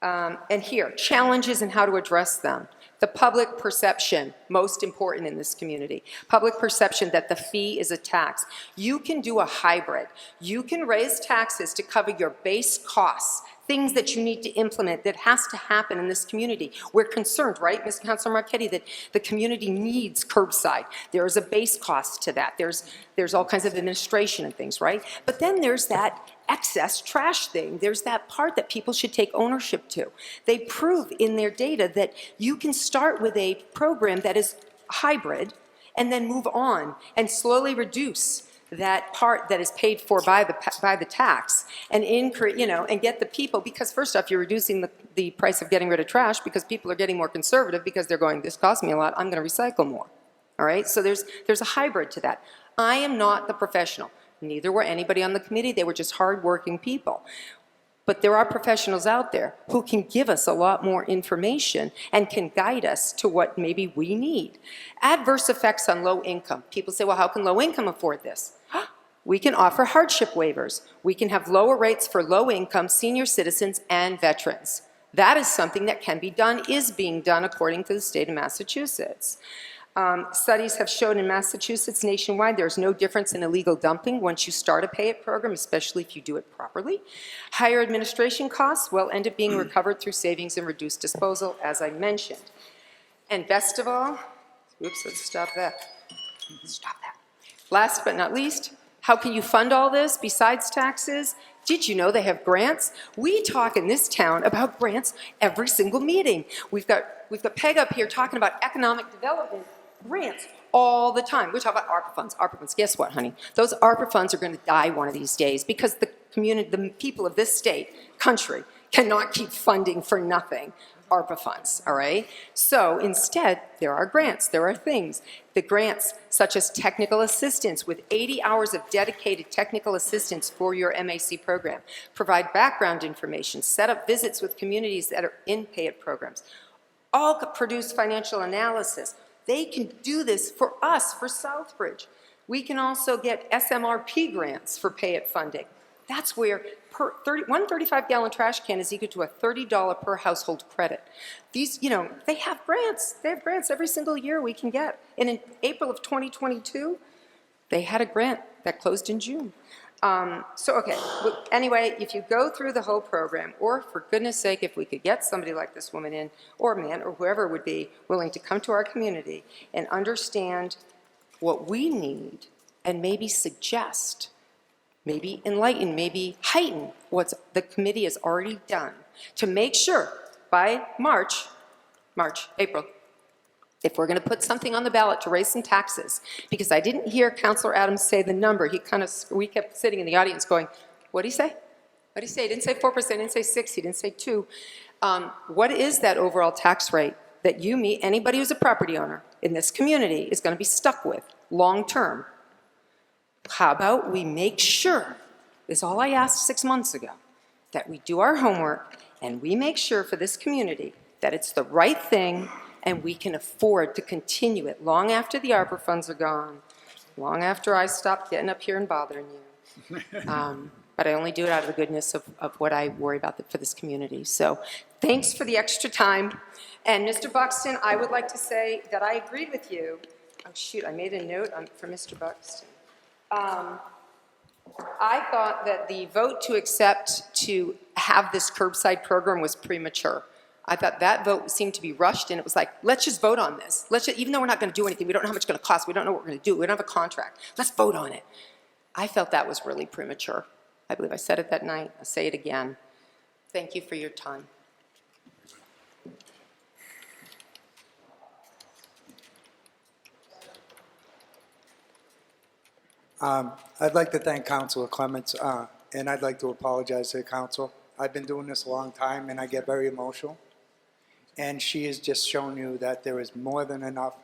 And here, challenges and how to address them. The public perception, most important in this community. Public perception that the fee is a tax. You can do a hybrid. You can raise taxes to cover your base costs, things that you need to implement that has to happen in this community. We're concerned, right, Ms. Councilor Marchetti, that the community needs curbside. There is a base cost to that. There's all kinds of administration and things, right? But then there's that excess trash thing. There's that part that people should take ownership to. They prove in their data that you can start with a program that is hybrid and then move on and slowly reduce that part that is paid for by the tax and and get the people, because first off, you're reducing the price of getting rid of trash because people are getting more conservative because they're going, this costs me a lot, I'm going to recycle more. All right, so there's a hybrid to that. I am not the professional. Neither were anybody on the committee. They were just hardworking people. But there are professionals out there who can give us a lot more information and can guide us to what maybe we need. Adverse effects on low income. People say, well, how can low income afford this? We can offer hardship waivers. We can have lower rates for low income, senior citizens, and veterans. That is something that can be done, is being done according to the state of Massachusetts. Studies have shown in Massachusetts nationwide there's no difference in illegal dumping once you start a Pay It program, especially if you do it properly. Higher administration costs will end up being recovered through savings and reduced disposal, as I mentioned. And best of all, oops, let's stop that. Stop that. Last but not least, how can you fund all this besides taxes? Did you know they have grants? We talk in this town about grants every single meeting. We've got Peg up here talking about economic development grants all the time. We talk about ARPA funds. ARPA funds. Guess what, honey? Those ARPA funds are going to die one of these days because the community, the people of this country, cannot keep funding for nothing ARPA funds, all right? So instead, there are grants, there are things. The grants, such as technical assistance with 80 hours of dedicated technical assistance for your MAC program, provide background information, set up visits with communities that are in Pay It programs, all produce financial analysis. They can do this for us, for Southbridge. We can also get SMRP grants for Pay It funding. That's where one 35-gallon trash can is equal to a $30 per household credit. These, they have grants. They have grants every single year we can get. And in April of 2022, they had a grant that closed in June. Anyway, if you go through the whole program, or for goodness sake, if we could get somebody like this woman in, or man, or whoever would be willing to come to our community and understand what we need and maybe suggest, maybe enlighten, maybe heighten what the committee has already done to make sure by April, if we're going to put something on the ballot to raise some taxes, because I didn't hear Councilor Adams say the number. We kept sitting in the audience going, what did he say? What did he say? He didn't say 4%, he didn't say 6, he didn't say 2. What is that overall tax rate that anybody who's a property owner in this community is going to be stuck with long term? How about we make sure, this is all I asked 6 months ago, that we do our homework and we make sure for this community that it's the right thing, and we can afford to continue it long after the ARPA funds are gone, long after I stop getting up here and bothering you. But I only do it out of the goodness of what I worry about for this community. So thanks for the extra time. And Mr. Buxton, I would like to say that I agree with you. Oh, shoot, I made a note for Mr. Buxton. I thought that the vote to accept to have this curbside program was premature. I thought that vote seemed to be rushed, and it was like, let's just vote on this. Even though we're not going to do anything, we don't know how much it's going to cost, we don't know what we're going to do, we don't have a contract, let's vote on it. I felt that was really premature. I believe I said it that night. I'll say it again. Thank you for your time. I'd like to thank Councilor Clements, and I'd like to apologize to the council. I've been doing this a long time, and I get very emotional. And she has just shown you that there is more than enough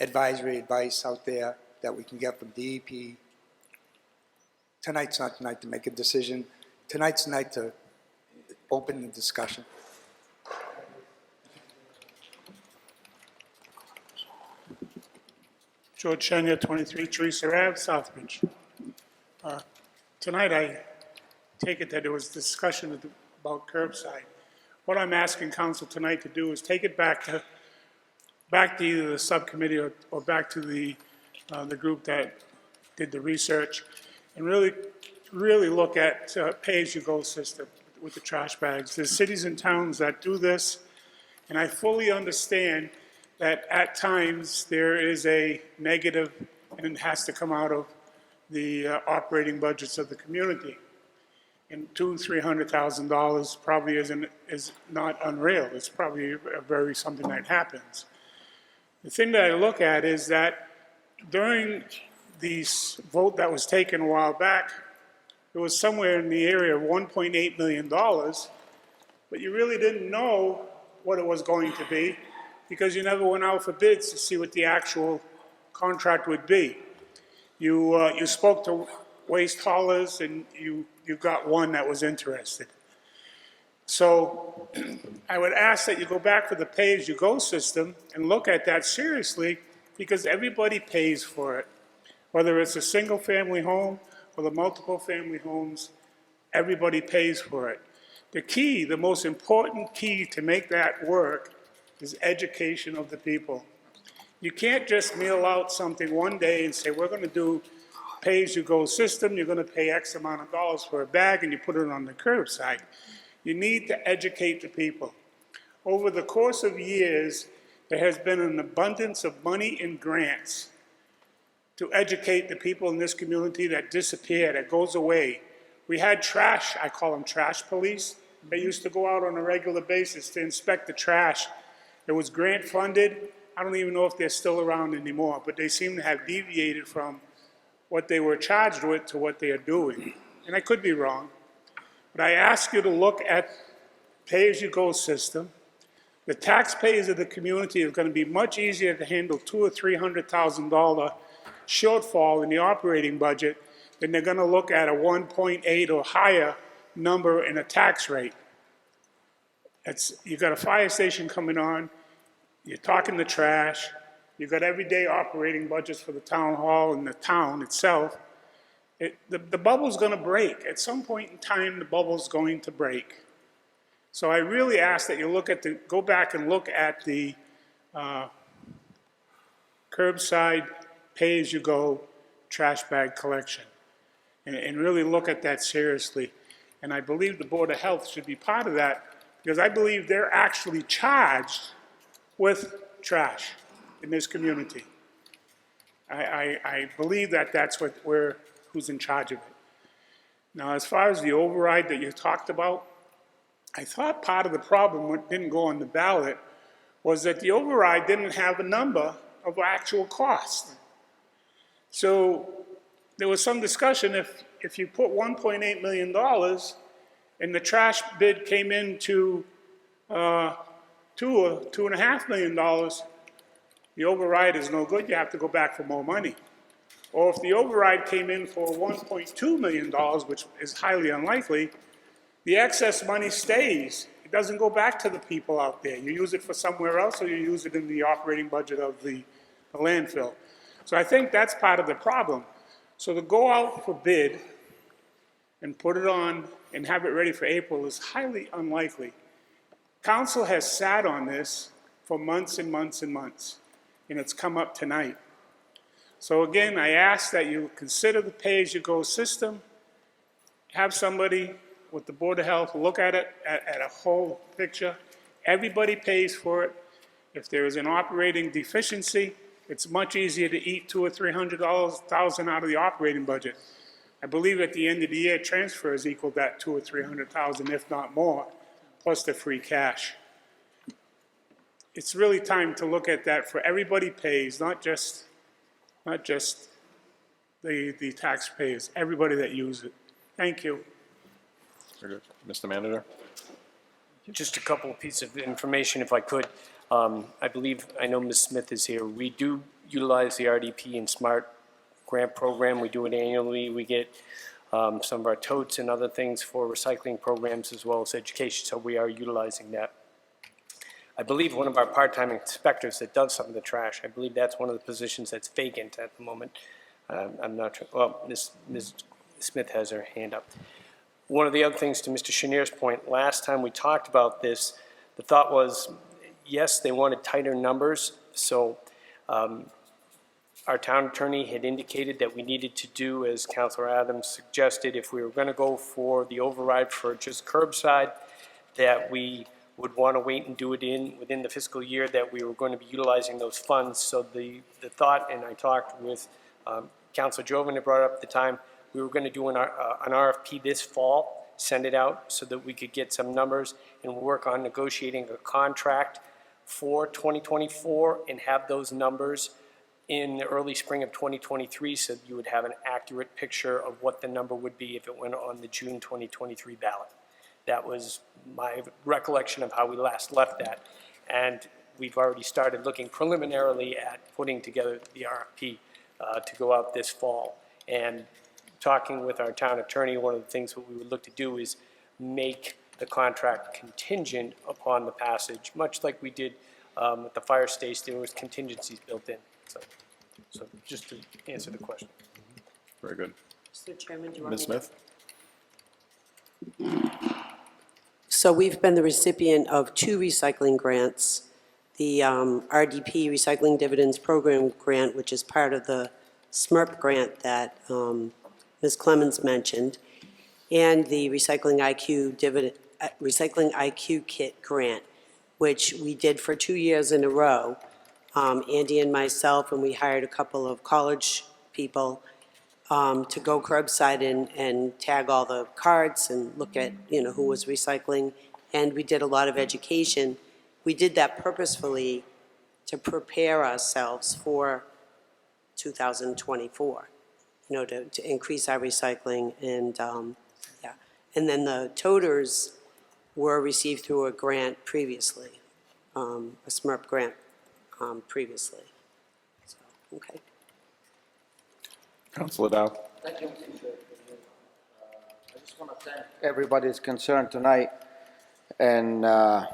advisory advice out there that we can get from DEP. Tonight's not the night to make a decision. Tonight's the night to open the discussion. George Shania, 23 Teresa Ave, Southbridge. Tonight I take it that there was discussion about curbside. What I'm asking council tonight to do is take it back to either the subcommittee or back to the group that did the research, and really look at pay-as-you-go system with the trash bags. There's cities and towns that do this, and I fully understand that at times there is a negative and it has to come out of the operating budgets of the community. And $200,000-300,000 probably is not unreal. It's probably something that happens. The thing that I look at is that during the vote that was taken a while back, it was somewhere in the area of $1.8 million, but you really didn't know what it was going to be because you never went out for bids to see what the actual contract would be. You spoke to waste haulers and you got one that was interested. So I would ask that you go back to the pay-as-you-go system and look at that seriously because everybody pays for it. Whether it's a single-family home or the multiple family homes, everybody pays for it. The most important key to make that work is education of the people. You can't just mail out something one day and say, we're going to do pay-as-you-go system, you're going to pay X amount of dollars for a bag and you put it on the curbside. You need to educate the people. Over the course of years, there has been an abundance of money in grants to educate the people in this community that disappear, that goes away. We had trash, I call them trash police. They used to go out on a regular basis to inspect the trash. It was grant funded. I don't even know if they're still around anymore, but they seem to have deviated from what they were charged with to what they are doing. And I could be wrong, but I ask you to look at pay-as-you-go system. The taxpayers of the community are going to be much easier to handle $200,000 or $300,000 shortfall in the operating budget than they're going to look at a 1.8 or higher number in a tax rate. You've got a fire station coming on, you're talking the trash, you've got everyday operating budgets for the town hall and the town itself. The bubble's going to break. At some point in time, the bubble's going to break. So I really ask that you go back and look at the curbside pay-as-you-go trash bag collection and really look at that seriously. And I believe the Board of Health should be part of that because I believe they're actually charged with trash in this community. I believe that that's who's in charge of it. Now, as far as the override that you talked about, I thought part of the problem what didn't go on the ballot was that the override didn't have a number of actual cost. So there was some discussion if you put $1.8 million and the trash bid came into $2 or $2.5 million, the override is no good, you have to go back for more money. Or if the override came in for $1.2 million, which is highly unlikely, the excess money stays. It doesn't go back to the people out there. You use it for somewhere else, or you use it in the operating budget of the landfill. So I think that's part of the problem. So to go out for bid and put it on and have it ready for April is highly unlikely. Council has sat on this for months and months and months, and it's come up tonight. So again, I ask that you consider the pay-as-you-go system, have somebody with the Board of Health look at it at a whole picture. Everybody pays for it. If there is an operating deficiency, it's much easier to eat $200,000 or $300,000 out of the operating budget. I believe at the end of the year, transfers equal that $200,000 or $300,000, if not more, plus the free cash. It's really time to look at that for everybody pays, not just the taxpayers, everybody that uses it. Thank you. Very good. Mr. Manager? Just a couple of pieces of information, if I could. I believe, I know Ms. Smith is here. We do utilize the RDP and SMART grant program. We do it annually. We get some of our totes and other things for recycling programs as well as education, so we are utilizing that. I believe one of our part-time inspectors that does some of the trash, I believe that's one of the positions that's vacant at the moment. I'm not sure. Well, Ms. Smith has her hand up. One of the other things, to Mr. Chenier's point, last time we talked about this, the thought was, yes, they wanted tighter numbers, so our town attorney had indicated that we needed to do, as Councilor Adams suggested, if we were going to go for the override for just curbside, that we would want to wait and do it within the fiscal year that we were going to be utilizing those funds. So the thought, and I talked with Councilor Jovan, who brought it up at the time, we were going to do an RFP this fall, send it out so that we could get some numbers and work on negotiating a contract for 2024 and have those numbers in the early spring of 2023, so you would have an accurate picture of what the number would be if it went on the June 2023 ballot. That was my recollection of how we last left that. And we've already started looking preliminarily at putting together the RFP to go out this fall. And talking with our town attorney, one of the things that we would look to do is make the contract contingent upon the passage, much like we did at the fire station. There was contingencies built in. So just to answer the question. Very good. Mr. Chairman, do you want Ms. me to? Smith? So we've been the recipient of 2 recycling grants. The RDP Recycling Dividends Program grant, which is part of the SMRP grant that Ms. Clemens mentioned, and the Recycling IQ Kit grant, which we did for 2 years in a row. Andy and myself, and we hired a couple of college people to go curbside and tag all the cards and look at, who was recycling. And we did a lot of education. We did that purposefully to prepare ourselves for 2024, to increase our recycling. And, yeah. And then the toters were received through a grant previously, a SMRP grant previously. So, okay. Councilor Dow? Thank you, Mr. Chair. I just want to thank everybody's concerned tonight. And, I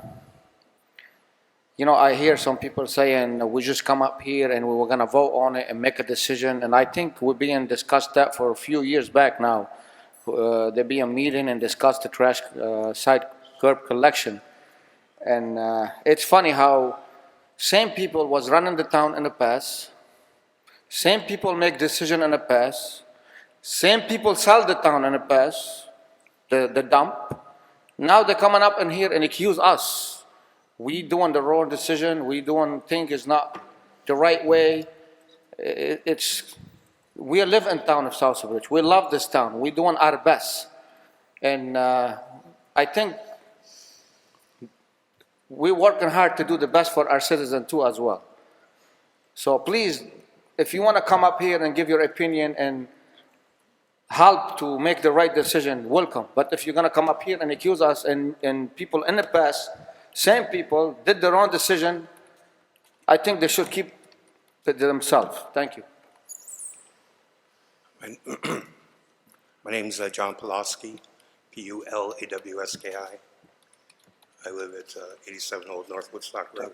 hear some people saying we just come up here and we were going to vote on it and make a decision. And I think we're being discussed that for a few years back now. There be a meeting and discuss the trash side curb collection. And it's funny how same people was running the town in the past. Same people make decision in the past. Same people sell the town in the past, the dump. Now they're coming up in here and accuse us. We doing the wrong decision. We doing things is not the right way. We live in town of Southrbridge. We love this town. We doing our best. And I think we're working hard to do the best for our citizens too as well. So please, if you want to come up here and give your opinion and help to make the right decision, welcome. But if you're going to come up here and accuse us and people in the past, same people did the wrong decision, I think they should keep it to themselves. Thank you. My name is John Pulaski, P-U-L-A-W-S-K-I. I live at 87 Old North Woodstock Road.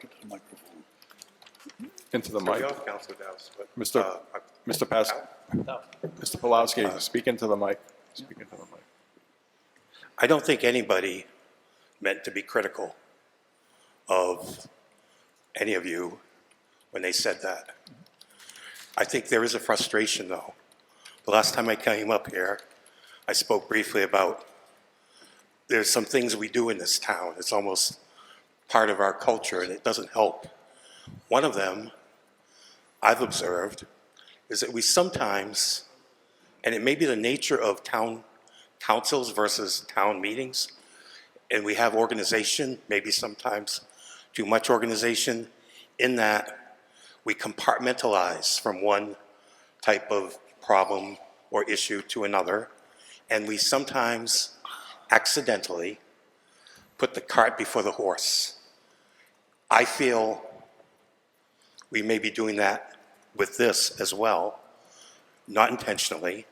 Into the Cut mic. you off, Councilor Dowse, but, Mr. Mr. Pulowski, speak into the mic. Speak into the mic. I don't think anybody meant to be critical of any of you when they said that. I think there is a frustration, though. The last time I came up here, I spoke briefly about there's some things we do in this town. It's almost part of our culture, and it doesn't help. One of them I've observed is that we sometimes, and it may be the nature of town councils versus town meetings, and we have organization, maybe sometimes too much organization, in that we compartmentalize from one type of problem or issue to another, and we sometimes accidentally put the cart before the horse. I feel we may be doing that with this as well, not intentionally,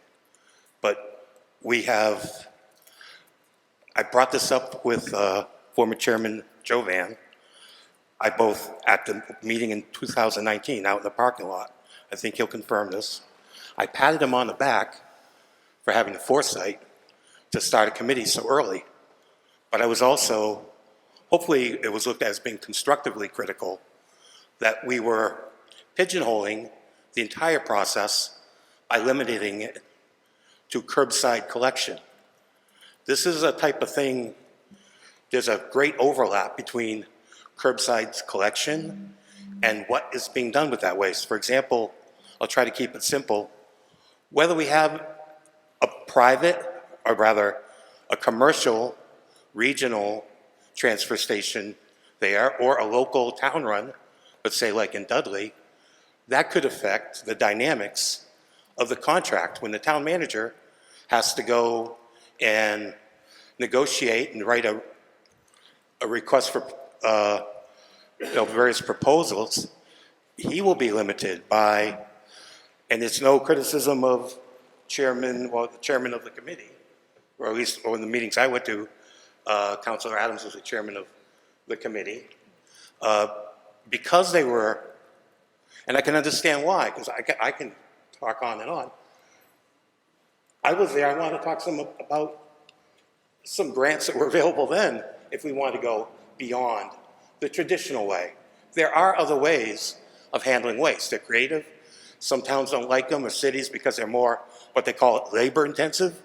but we have, I brought this up with former Chairman Jovan. I both, at the meeting in 2019 out in the parking lot, I think he'll confirm this. I patted him on the back for having the foresight to start a committee so early, but I was also, hopefully it was looked at as being constructively critical, that we were pigeonholing the entire process by limiting it to curbside collection. This is a type of thing, there's a great overlap between curbside collection and what is being done with that waste. For example, I'll try to keep it simple. Whether we have a private, or rather a commercial, regional transfer station there, or a local town run, let's say like in Dudley, that could affect the dynamics of the contract when the town manager has to go and negotiate and write a request for various proposals. He will be limited by, and it's no criticism of the chairman of the committee, or at least in the meetings I went to, Councilor Adams was the chairman of the committee, because they were, and I can understand why, because I can talk on and on. I was there, I want to talk about some grants that were available then, if we want to go beyond the traditional way. There are other ways of handling waste. They're creative. Some towns don't like them, or cities, because they're more, what they call it, labor intensive.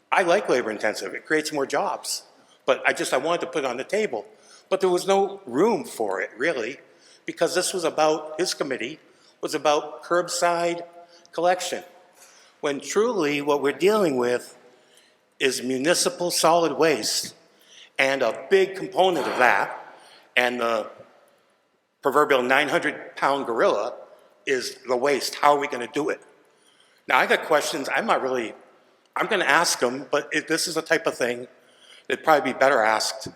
I like labor intensive. It creates more jobs. But I wanted to put it on the table. But there was no room for it, really, because this was about, his committee was about curbside collection, when truly what we're dealing with is municipal solid waste, and a big component of that, and the proverbial 900-pound gorilla, is the waste. How are we going to do it? Now, I got questions. I'm going to ask them, but this is the type of thing that'd probably be better asked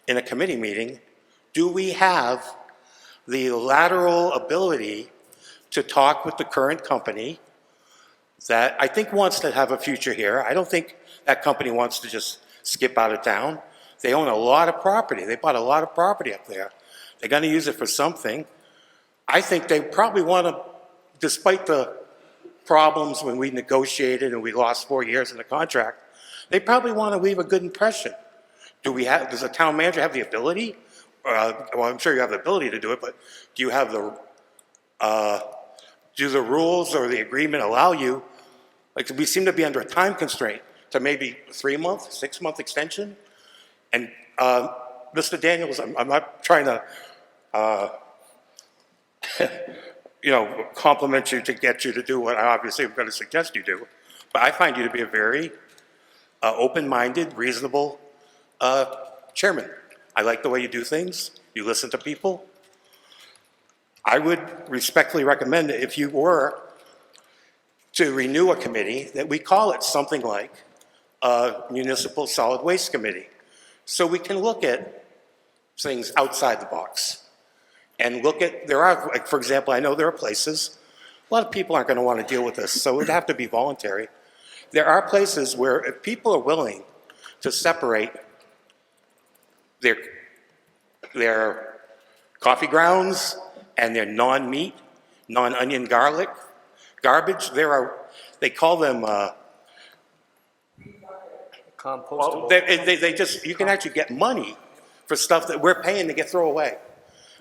in a committee meeting. Do we have the lateral ability to talk with the current company that I think wants to have a future here? I don't think that company wants to just skip out of town. They own a lot of property. They bought a lot of property up there. They're going to use it for something. I think they probably want to, despite the problems when we negotiated and we lost 4 years in the contract, they probably want to leave a good impression. Does a town manager have the ability? Well, I'm sure you have the ability to do it, but do you have do the rules or the agreement allow you, like we seem to be under a time constraint, to maybe 3-month, 6-month extension? And Mr. Daniels, I'm not trying to, compliment you to get you to do what I obviously am going to suggest you do, but I find you to be a very open-minded, reasonable chairman. I like the way you do things. You listen to people. I would respectfully recommend that if you were to renew a committee, that we call it something like a Municipal Solid Waste Committee, so we can look at things outside the box and look at, like, for example, I know there are places, a lot of people aren't going to want to deal with this, so it would have to be voluntary. There are places where if people are willing to separate their their coffee grounds and their non-meat, non-onion garlic, garbage. They call them, Compostable. they just, you can actually get money for stuff that we're paying to get thrown away.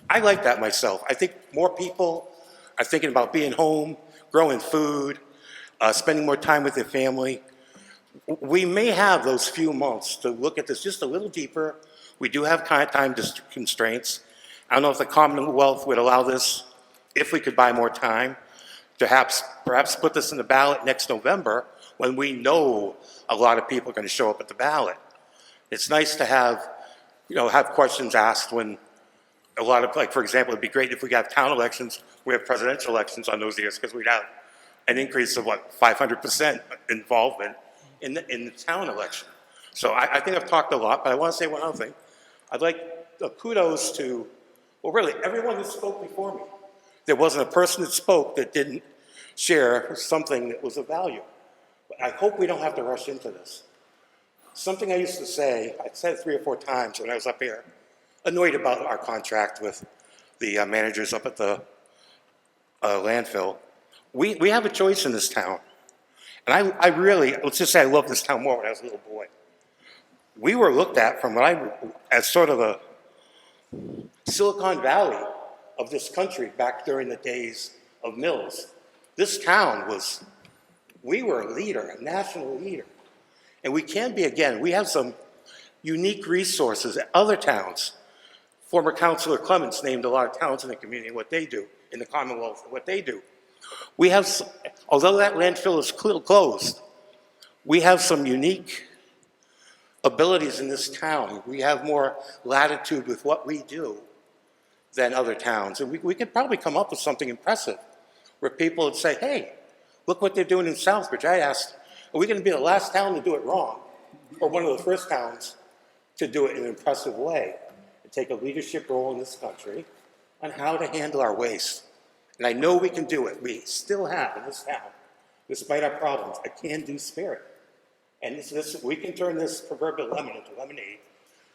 I like that myself. I think more people are thinking about being home, growing food, spending more time with their family. We may have those few months to look at this just a little deeper. We do have time constraints. I don't know if the Commonwealth would allow this, if we could buy more time, to perhaps put this in the ballot next November when we know a lot of people are going to show up at the ballot. It's nice to have questions asked when a lot of, like, for example, it'd be great if we got town elections, we have presidential elections on those years, because we'd have an increase of, 500% involvement in the town election. So I think I've talked a lot, but I want to say one other thing. I'd like kudos to, well, really, everyone that spoke before me. There wasn't a person that spoke that didn't share something that was of value. But I hope we don't have to rush into this. Something I used to say, I said it 3 or 4 times when I was up here, annoyed about our contract with the managers up at the landfill. We have a choice in this town. And I really, let's just say I loved this town more when I was a little boy. We were looked at as sort of the Silicon Valley of this country back during the days of mills. This town we were a leader, a national leader. And we can be again. We have some unique resources at other towns. Former Councilor Clements named a lot of towns in the community and what they do, in the Commonwealth and what they do. We have, although that landfill is closed, we have some unique abilities in this town. We have more latitude with what we do than other towns. And we could probably come up with something impressive where people would say, hey, look what they're doing in Southbridge. I asked, are we going to be the last town to do it wrong, or one of the first towns to do it in an impressive way and take a leadership role in this country on how to handle our waste? And I know we can do it. We still have in this town, despite our problems, a can-do spirit. And we can turn this proverbial lemon into lemonade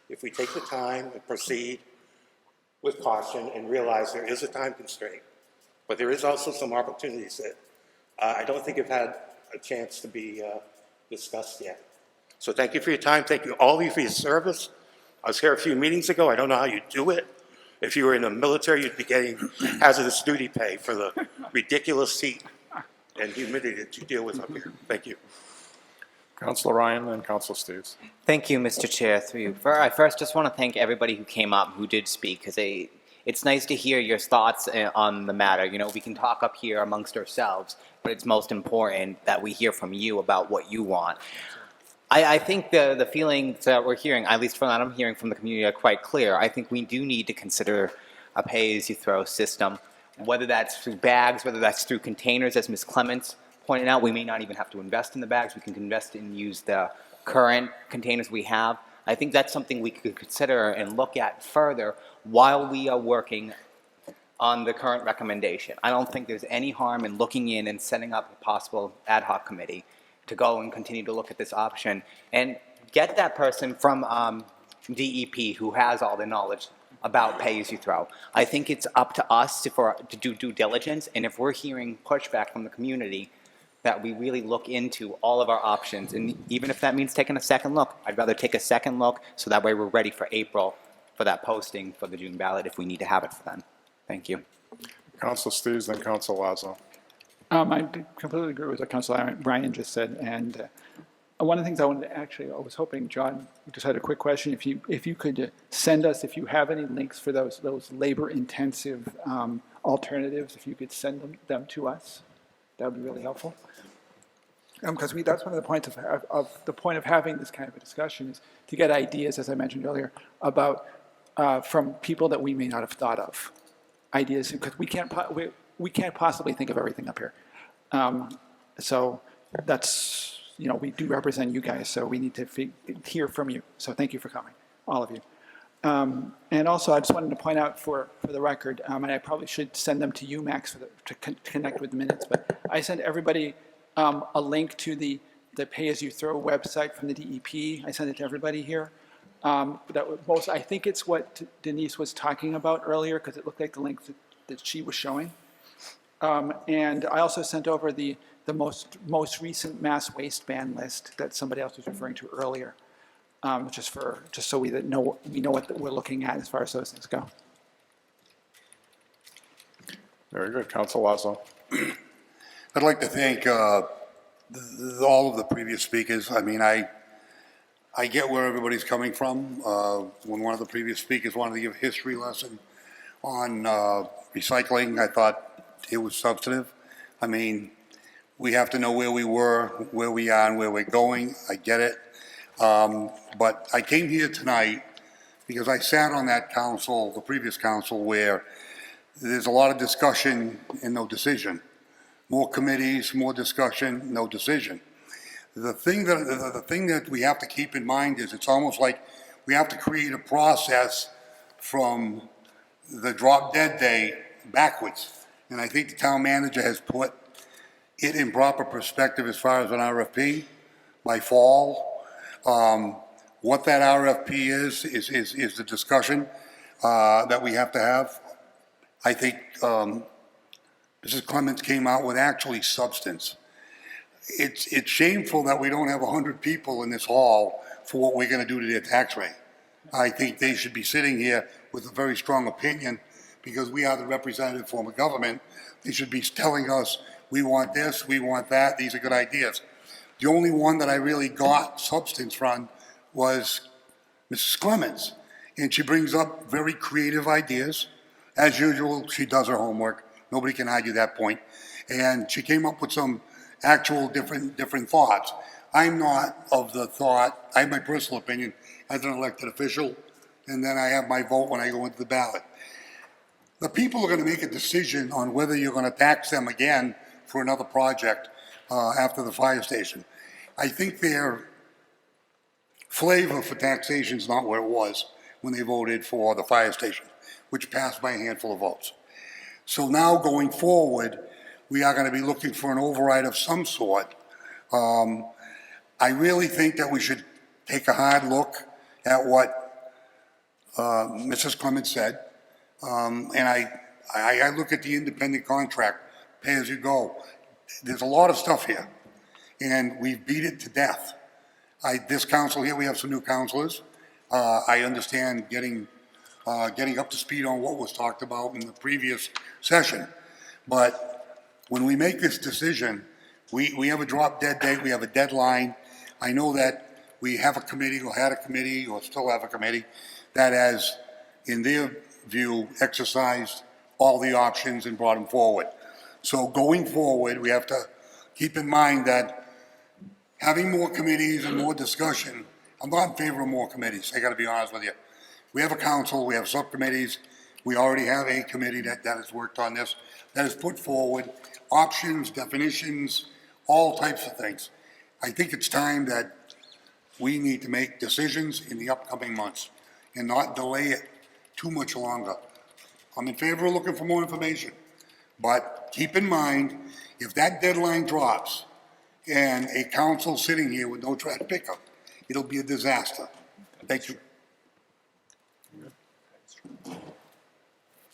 if we take the time and proceed with caution and realize there is a time constraint. But there is also some opportunities that I don't think have had a chance to be discussed yet. So thank you for your time. Thank you, all of you, for your service. I was here a few meetings ago. I don't know how you do it. If you were in the military, you'd be getting hazardous duty pay for the ridiculous heat and humidity that you deal with up here. Thank you. Councilor Ryan and Councilor Steves. Thank you, Mr. Chair. Through you. I first just want to thank everybody who came up, who did speak, because it's nice to hear your thoughts on the matter. You know, we can talk up here amongst ourselves, but it's most important that we hear from you about what you want. I think the feelings that we're hearing, at least from that I'm hearing from the community, are quite clear. I think we do need to consider a pay-as-you-throw system, whether that's through bags, whether that's through containers, as Ms. Clements pointed out. We may not even have to invest in the bags. We can invest and use the current containers we have. I think that's something we could consider and look at further while we are working on the current recommendation. I don't think there's any harm in looking in and setting up a possible ad hoc committee to go and continue to look at this option and get that person from DEP who has all the knowledge about pay-as-you-throw. I think it's up to us to do due diligence, and if we're hearing pushback from the community, that we really look into all of our options. And even if that means taking a second look, I'd rather take a second look so that way we're ready for April for that posting for the June ballot if we need to have it for then. Thank you. Councilor Steves, then Councilor Lazo. I completely agree with what Councilor Bryan just said, and one of the things I wanted to I was hoping, John, we just had a quick question. If you could send us, if you have any links for those labor-intensive alternatives, if you could send them to us, that would be really helpful. Because that's one of the points of the point of having this kind of a discussion is to get ideas, as I mentioned earlier, about from people that we may not have thought of. Ideas, because we can't possibly think of everything up here. So that's, we do represent you guys, so we need to hear from you. So thank you for coming, all of you. And also, I just wanted to point out for the record, and I probably should send them to you, Max, to connect with the minutes, but I sent everybody a link to the pay-as-you-throw website from the DEP. I sent it to everybody here. I think it's what Denise was talking about earlier, because it looked like the link that she was showing. And I also sent over the most recent mass waste ban list that somebody else was referring to earlier, just so we know what we're looking at as far as those things go. Very good. Council Lazo. I'd like to thank all of the previous speakers. I mean, I get where everybody's coming from. When one of the previous speakers wanted to give a history lesson on recycling, I thought it was substantive. I mean, we have to know where we were, where we are, and where we're going. I get it. But I came here tonight because I sat on that council, the previous council, where there's a lot of discussion and no decision. More committees, more discussion, no decision. The thing that we have to keep in mind is it's almost like we have to create a process from the drop dead day backwards. And I think the town manager has put it in proper perspective as far as an RFP by fall. What that RFP is the discussion that we have to have. I think Mrs. Clements came out with actually substance. It's shameful that we don't have 100 people in this hall for what we're going to do to their tax rate. I think they should be sitting here with a very strong opinion because we are the representative form of government. They should be telling us, we want this, we want that, these are good ideas. The only one that I really got substance from was Mrs. Clements. And she brings up very creative ideas. As usual, she does her homework. Nobody can argue that point. And she came up with some actual different thoughts. I'm not of the thought, I have my personal opinion as an elected official, and then I have my vote when I go into the ballot. The people are going to make a decision on whether you're going to tax them again for another project after the fire station. I think their flavor for taxation is not where it was when they voted for the fire station, which passed by a handful of votes. So now going forward, we are going to be looking for an override of some sort. I really think that we should take a hard look at what Mrs. Clements said. And I look at the independent contract, pay as you go. There's a lot of stuff here, and we've beat it to death. This council here, we have some new councilors. I understand getting up to speed on what was talked about in the previous session. But when we make this decision, we have a drop dead date, we have a deadline. I know that we have a committee, or had a committee, or still have a committee, that has, in their view, exercised all the options and brought them forward. So going forward, we have to keep in mind that having more committees and more discussion, I'm not in favor of more committees, I gotta be honest with you. We have a council, we have subcommittees, we already have a committee that has worked on this, that has put forward options, definitions, all types of things. I think it's time that we need to make decisions in the upcoming months and not delay it too much longer. I'm in favor of looking for more information, but keep in mind, if that deadline drops and a council sitting here with no trash pickup, it'll be a disaster. Thank you.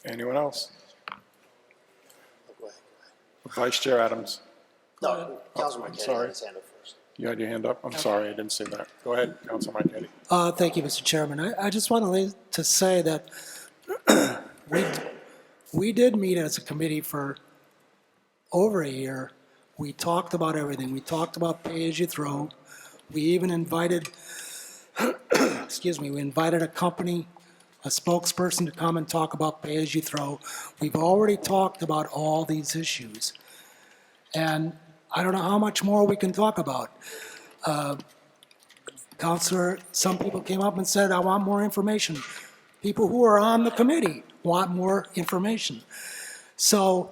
Anyone else? Vice Chair Adams. No, Councilman I'm Marquetti sorry. had his hand up first. You had your hand up? I'm sorry, I didn't see that. Go ahead, Council Marquetti. Thank you, Mr. Chairman. I just want to say that we did meet as a committee for over a year. We talked about everything. We talked about pay-as-you-throw. We even invited, excuse me, we invited a company, a spokesperson to come and talk about pay-as-you-throw. We've already talked about all these issues. And I don't know how much more we can talk about. Counselor, some people came up and said, I want more information. People who are on the committee want more information. So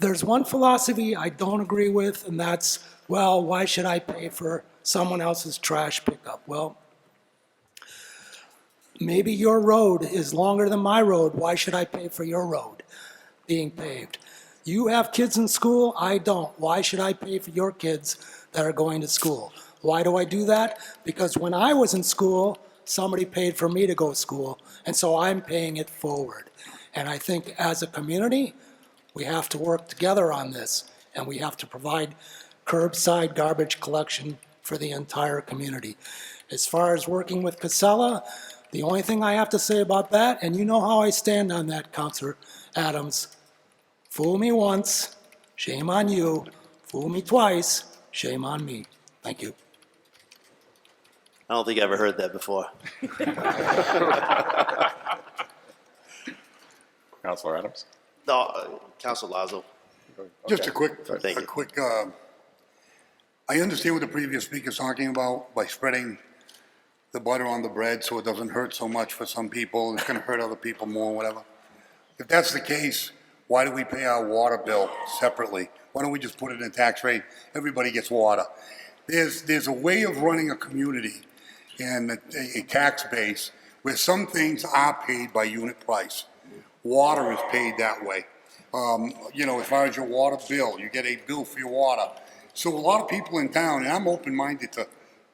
there's one philosophy I don't agree with, and that's, well, why should I pay for someone else's trash pickup? Well, maybe your road is longer than my road. Why should I pay for your road being paved? You have kids in school, I don't. Why should I pay for your kids that are going to school? Why do I do that? Because when I was in school, somebody paid for me to go to school, and so I'm paying it forward. And I think as a community, we have to work together on this, and we have to provide curbside garbage collection for the entire community. As far as working with Casella, the only thing I have to say about that, and you know how I stand on that, Counselor Adams, fool me once, shame on you. Fool me twice, shame on me. Thank you. I don't think I ever heard that before. Counselor Adams? No, Council Lazo. Just a quick, Thank you. I understand what the previous speaker's talking about by spreading the butter on the bread so it doesn't hurt so much for some people. It's gonna hurt other people more, whatever. If that's the case, why do we pay our water bill separately? Why don't we just put it in a tax rate? Everybody gets water. There's a way of running a community and a tax base where some things are paid by unit price. Water is paid that way. You know, as far as your water bill, you get a bill for your water. So a lot of people in town, and I'm open-minded to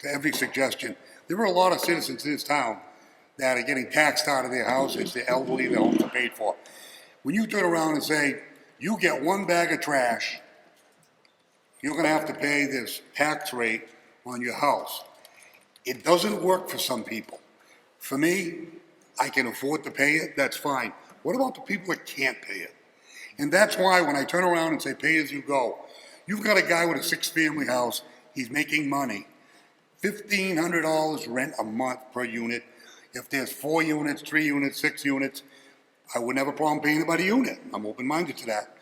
every suggestion, there are a lot of citizens in this town that are getting taxed out of their houses, their elderly, their homes are paid for. When you turn around and say, you get one bag of trash, you're gonna have to pay this tax rate on your house. It doesn't work for some people. For me, I can afford to pay it, that's fine. What about the people that can't pay it? And that's why when I turn around and say pay as you go, you've got a guy with a 6-family house, he's making money. $1,500 rent a month per unit. If there's 4 units, 3 units, 6 units, I wouldn't have a problem paying it by the unit. I'm open-minded to that.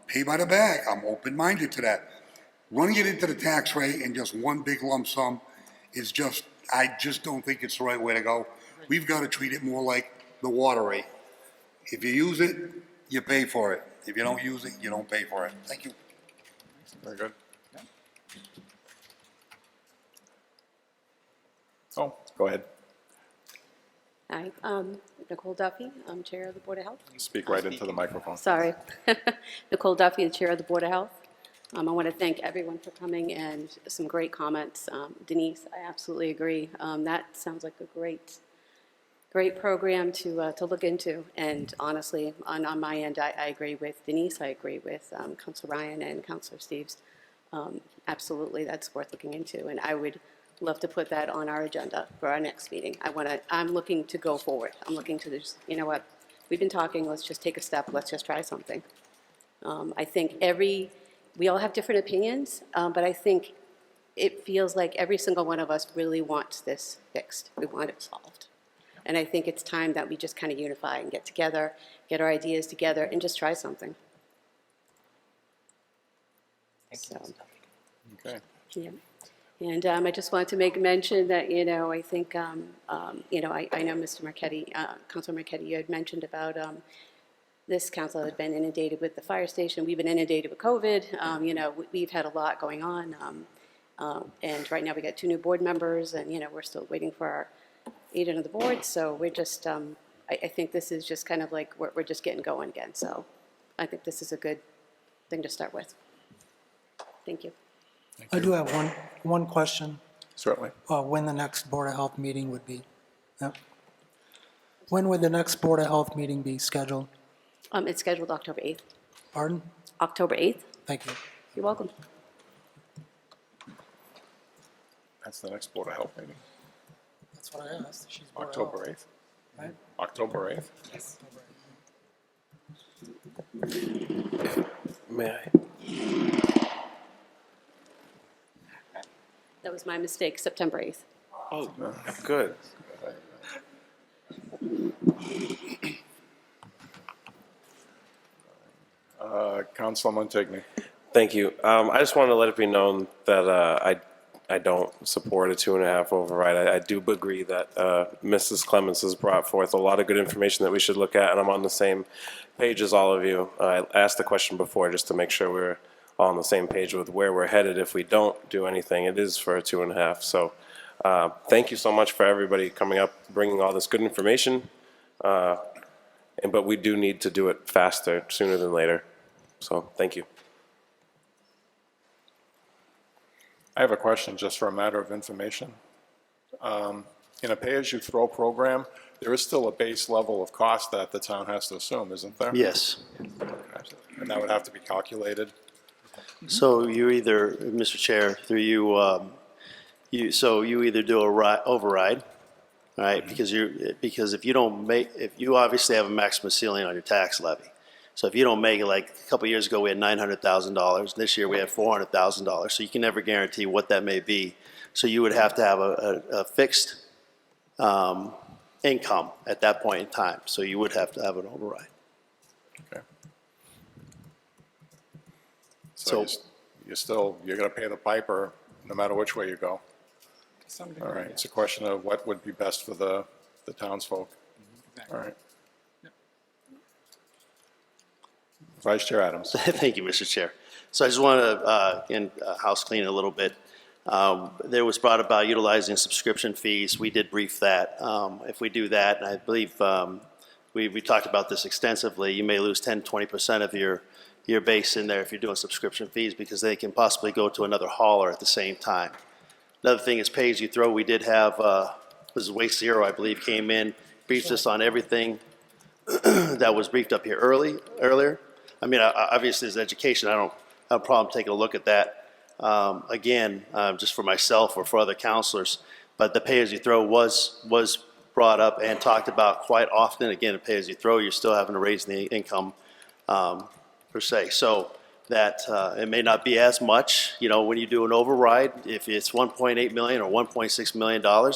Pay by the bag, I'm open-minded to that. Running it into the tax rate and just one big lump sum is just, I just don't think it's the right way to go. We've got to treat it more like the water rate. If you use it, you pay for it. If you don't use it, you don't pay for it. Thank you. Very good. Oh, go ahead. Hi, Nicole Duffy, I'm Chair of the Board of Health. Speak right into the microphone. Sorry. Nicole Duffy, the Chair of the Board of Health. I want to thank everyone for coming and some great comments. Denise, I absolutely agree. That sounds like a great program to look into. And honestly, on my end, I agree with Denise. I agree with Councilor Ryan and Councilor Steves. Absolutely, that's worth looking into. And I would love to put that on our agenda for our next meeting. I'm looking to go forward. I'm looking to just, you know what, we've been talking, let's just take a step, let's just try something. I think we all have different opinions, but I think it feels like every single one of us really wants this fixed. We want it solved. And I think it's time that we just kind of unify and get together, get our ideas together, and just try something. So, Okay. yeah. And I just wanted to make mention that, you know, I think, I know Mr. Marchetti, Councilor Marchetti, you had mentioned about this council has been inundated with the fire station. We've been inundated with COVID. You know, we've had a lot going on. And right now we got 2 new board members, and, you know, we're still waiting for our agent of the board. So we're just, I think this is just kind of like, we're just getting going again. So I think this is a good thing to start with. Thank you. I do have one question. Certainly. When the next Board of Health meeting would be? Yep. When would the next Board of Health meeting be scheduled? It's scheduled October 8th. Pardon? October 8th. Thank you. You're welcome. That's the next Board of Health meeting. That's what I asked. She's Board of Health. October 8th? Right? October 8th? Yes. May I? That was my mistake, September 8th. Oh, good. Councilor Montigny. Thank you. I just wanted to let it be known that I don't support a 2.5 override. I do agree that Mrs. Clements has brought forth a lot of good information that we should look at, and I'm on the same page as all of you. I asked the question before just to make sure we're all on the same page with where we're headed if we don't do anything. It is for a 2.5. So thank you so much for everybody coming up, bringing all this good information. But we do need to do it faster, sooner than later. So thank you. I have a question just for a matter of information. in a pay-as-you-throw program, there is still a base level of cost that the town has to assume, isn't there? Yes. And that would have to be calculated. So you either, Mr. Chair, through you, so you either do a override, all right? Because if you don't make, if you obviously have a maximum ceiling on your tax levy. So if you don't make it, like a couple years ago, we had $900,000. This year we have $400,000. So you can never guarantee what that may be. So you would have to have a fixed income at that point in time. So you would have to have an override. Okay. So you're going to pay the piper no matter which way you go. All right, it's a question of what would be best for the townsfolk. All right. Vice Chair Adams. Thank you, Mr. Chair. So I just want to house clean a little bit. There was brought about utilizing subscription fees. We did brief that. If we do that, and I believe we talked about this extensively, you may lose 10, 20% of your base in there if you're doing subscription fees because they can possibly go to another hauler at the same time. Another thing is pay as you throw. We did have, this is Waste Zero, I believe, came in, briefed us on everything that was briefed up here earlier. I mean, obviously, as education, I don't have a problem taking a look at that. Again, just for myself or for other counselors, but the pay-as-you-throw was brought up and talked about quite often. Again, pay-as-you-throw, you're still having to raise the income per se. So that it may not be as much, you know, when you do an override, if it's $1.8 million or $1.6 million,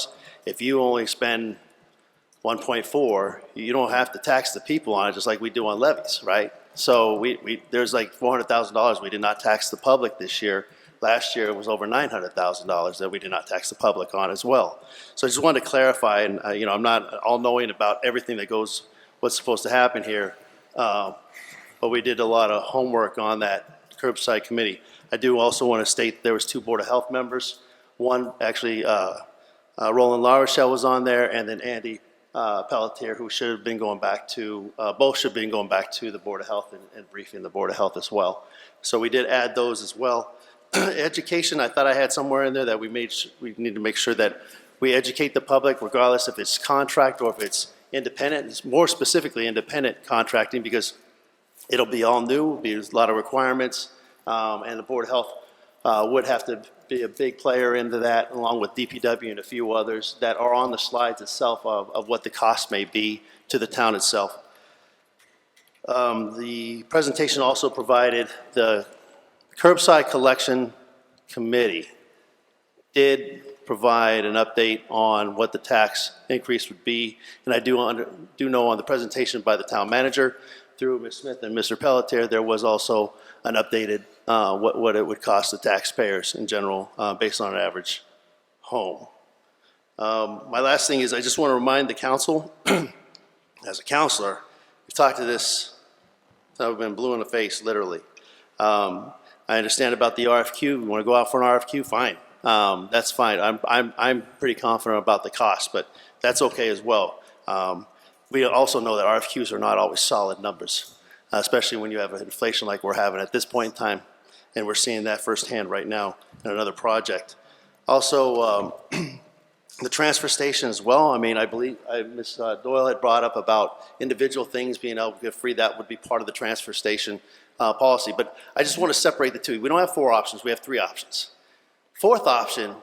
if you only spend 1.4, you don't have to tax the people on it just like we do on levies, right? So there's like $400,000 we did not tax the public this year. Last year it was over $900,000 that we did not tax the public on as well. So I just wanted to clarify, and you know, I'm not all-knowing about everything that goes, what's supposed to happen here, but we did a lot of homework on that curbside committee. I do also want to state there was 2 Board of Health members. One actually, Roland LaRochelle was on there, and then Andy Pelletier, who should have been going back to, both should have been going back to the Board of Health and briefing the Board of Health as well. So we did add those as well. Education, I thought I had somewhere in there that we need to make sure that we educate the public regardless if it's contract or if it's independent. It's more specifically independent contracting because it'll be all new, there's a lot of requirements, and the Board of Health would have to be a big player into that, along with DPW and a few others that are on the slides itself of what the cost may be to the town itself. The presentation also provided the Curbside Collection Committee did provide an update on what the tax increase would be, and I do know on the presentation by the town manager through Ms. Smith and Mr. Pelletier, there was also an updated what it would cost the taxpayers in general based on an average home. My last thing is I just want to remind the council, as a counselor, we've talked to this, I've been blue in the face, literally. I understand about the RFQ. We want to go out for an RFQ, fine. That's fine. I'm pretty confident about the cost, but that's okay as well. We also know that RFQs are not always solid numbers, especially when you have an inflation like we're having at this point in time, and we're seeing that firsthand right now in another project. Also, the transfer station as well. I mean, I believe Ms. Doyle had brought up about individual things being able to get free. That would be part of the transfer station policy. But I just want to separate the two. We don't have 4 options. We have 3 options. 4th option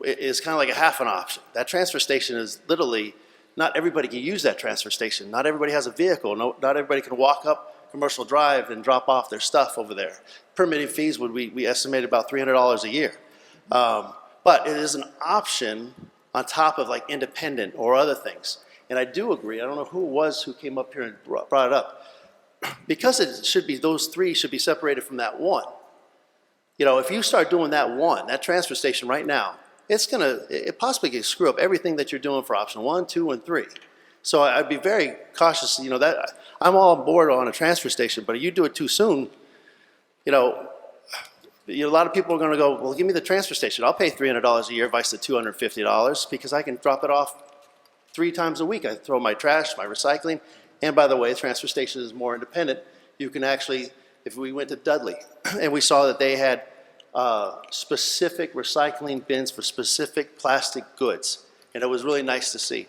is kind of like a half an option. That transfer station is literally, not everybody can use that transfer station. Not everybody has a vehicle. Not everybody can walk up Commercial Drive and drop off their stuff over there. Permitting fees would we estimate about $300 a year. But it is an option on top of like independent or other things. And I do agree, I don't know who it was who came up here and brought it up, because it should be, those 3 should be separated from that 1. You know, if you start doing that 1, that transfer station right now, it possibly can screw up everything that you're doing for option 1, 2, and 3. So I'd be very cautious, you know, that I'm all on board on a transfer station, but if you do it too soon, you know, a lot of people are going to go, well, give me the transfer station. I'll pay $300 a year vice the $250 because I can drop it off 3 times a week. I throw my trash, my recycling, and by the way, the transfer station is more independent. You can actually, if we went to Dudley and we saw that they had specific recycling bins for specific plastic goods, and it was really nice to see.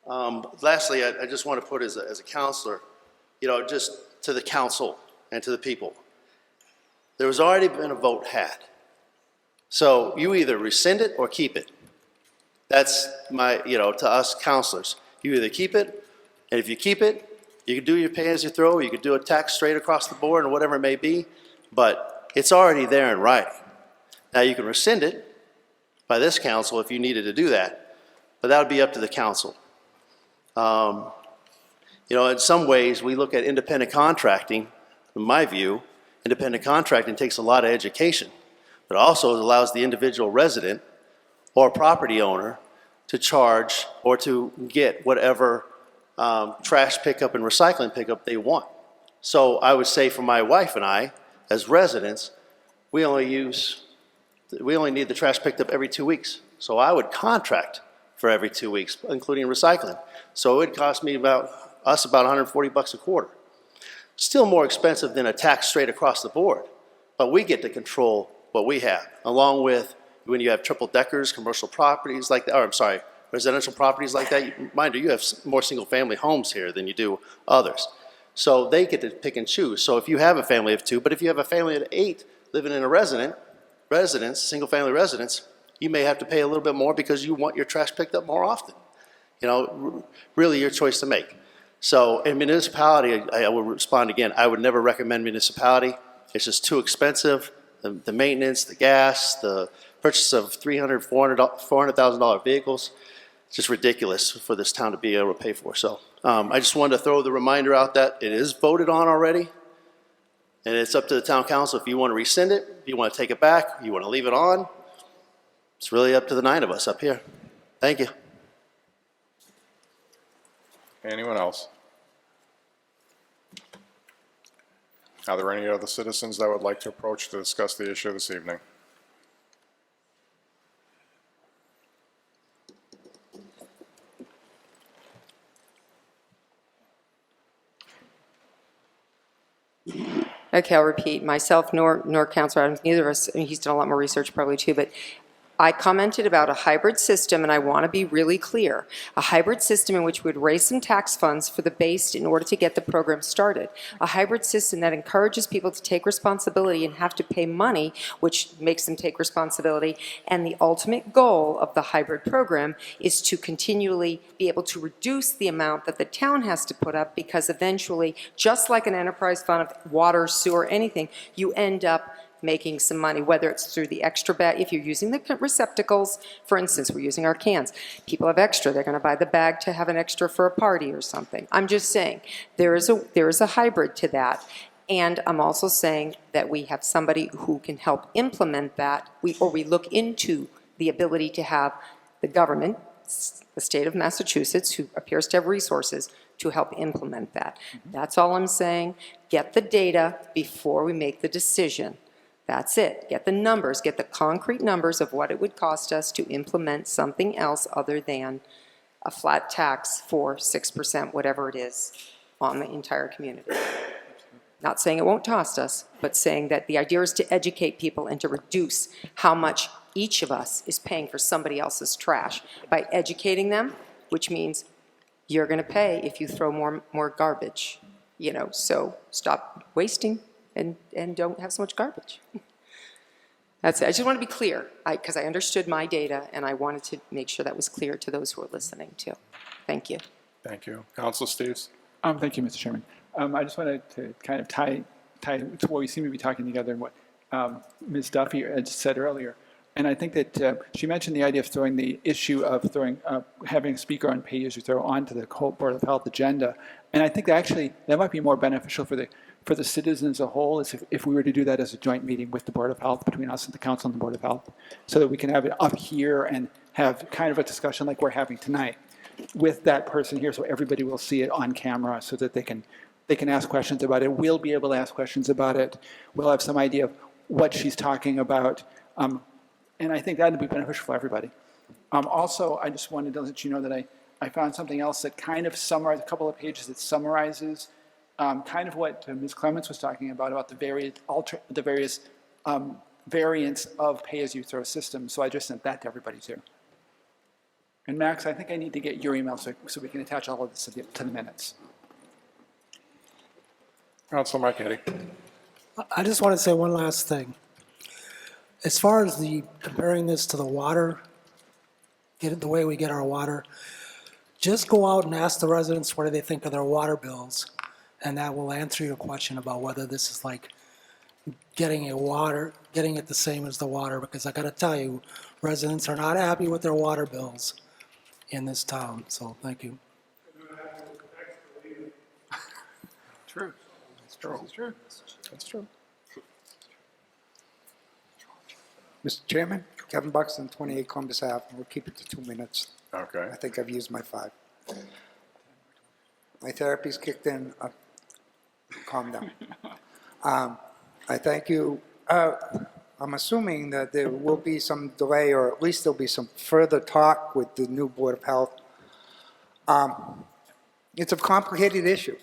Lastly, I just want to put as a counselor, just to the council and to the people, there has already been a vote had. So you either rescind it or keep it. That's to us counselors. You either keep it, and if you keep it, you can do your pay as you throw, you could do a tax straight across the board or whatever it may be, but it's already there in writing. Now you can rescind it by this council if you needed to do that, but that would be up to the council. In some ways, we look at independent contracting, in my view, independent contracting takes a lot of education, but also allows the individual resident or property owner to charge or to get whatever trash pickup and recycling pickup they want. So I would say for my wife and I, as residents, we only need the trash picked up every 2 weeks. So I would contract for every 2 weeks, including recycling. So it would cost me about $140 a quarter. Still more expensive than a tax straight across the board, but we get to control what we have, along with when you have triple deckers, commercial properties like that, residential properties like that. Mind you, you have more single family homes here than you do others. So they get to pick and choose. So if you have a family of 2, but if you have a family of 8 living in a residence, single family residence, you may have to pay a little bit more because you want your trash picked up more often. Really your choice to make. So in municipality, I will respond again, I would never recommend municipality. It's just too expensive. The maintenance, the gas, the purchase of $300,000, $400,000 vehicles, it's just ridiculous for this town to be able to pay for. So I just wanted to throw the reminder out that it is voted on already, and it's up to the town council if you want to rescind it, if you want to take it back, if you want to leave it on. It's really up to the 9 of us up here. Thank you. Anyone else? Are there any other citizens that would like to approach to discuss the issue this evening? Okay, I'll repeat. Myself nor Councilor Adams, neither of us, he's done a lot more research probably too, but I commented about a hybrid system, and I want to be really clear. A hybrid system in which we would raise some tax funds for the base in order to get the program started. A hybrid system that encourages people to take responsibility and have to pay money, which makes them take responsibility. And the ultimate goal of the hybrid program is to continually be able to reduce the amount that the town has to put up, because eventually, just like an enterprise fund of water, sewer, anything, you end up making some money, whether it's through the extra bag. If you're using the receptacles, for instance, we're using our cans. People have extra. They're going to buy the bag to have an extra for a party or something. I'm just saying there is a hybrid to that. And I'm also saying that we have somebody who can help implement that. We look into the ability to have the government, the state of Massachusetts, who appears to have resources, to help implement that. That's all I'm saying. Get the data before we make the decision. That's it. Get the numbers, get the concrete numbers of what it would cost us to implement something else other than a flat tax for 6%, whatever it is, on the entire community. Not saying it won't cost us, but saying that the idea is to educate people and to reduce how much each of us is paying for somebody else's trash by educating them, which means you're going to pay if you throw more garbage. So stop wasting. And don't have so much garbage. That's it. I just want to be clear, because I understood my data, and I wanted to make sure that was clear to those who are listening too. Thank you. Thank you. Councilor Steves? Thank you, Mr. Chairman. I just wanted to kind of tie to what we seem to be talking together and what Ms. Duffy had said earlier. And I think that she mentioned the idea of throwing the issue of having a speaker on pay-as-you-throw onto the Board of Health agenda. And I think that actually that might be more beneficial for the citizens as a whole, is if we were to do that as a joint meeting with the Board of Health, between us and the Council and the Board of Health, so that we can have it up here and have kind of a discussion like we're having tonight with that person here, so everybody will see it on camera, so that they can ask questions about it. We'll be able to ask questions about it. We'll have some idea of what she's talking about. And I think that would be beneficial for everybody. Also, I just wanted to let you know that I found something else that kind of summarizes, a couple of pages that summarizes kind of what Ms. Clements was talking about the various variants of pay-as-you-throw systems. So I just sent that to everybody too. And Max, I think I need to get your email so we can attach all of this to the minutes. Council Marquetti. I just want to say one last thing. As far as comparing this to the water, the way we get our water, just go out and ask the residents what do they think of their water bills, and that will answer your question about whether this is like getting it the same as the water, because I got to tell you, residents are not happy with their water bills in this town, so thank you. True. It's true. It's true. That's true. Mr. Chairman, Kevin Buxton, 28 Columbus Ave. We'll keep it to 2 minutes. Okay. I think I've used my 5. My therapy's kicked in. Calm down. I thank you. I'm assuming that there will be some delay, or at least there'll be some further talk with the new Board of Health. It's a complicated issue,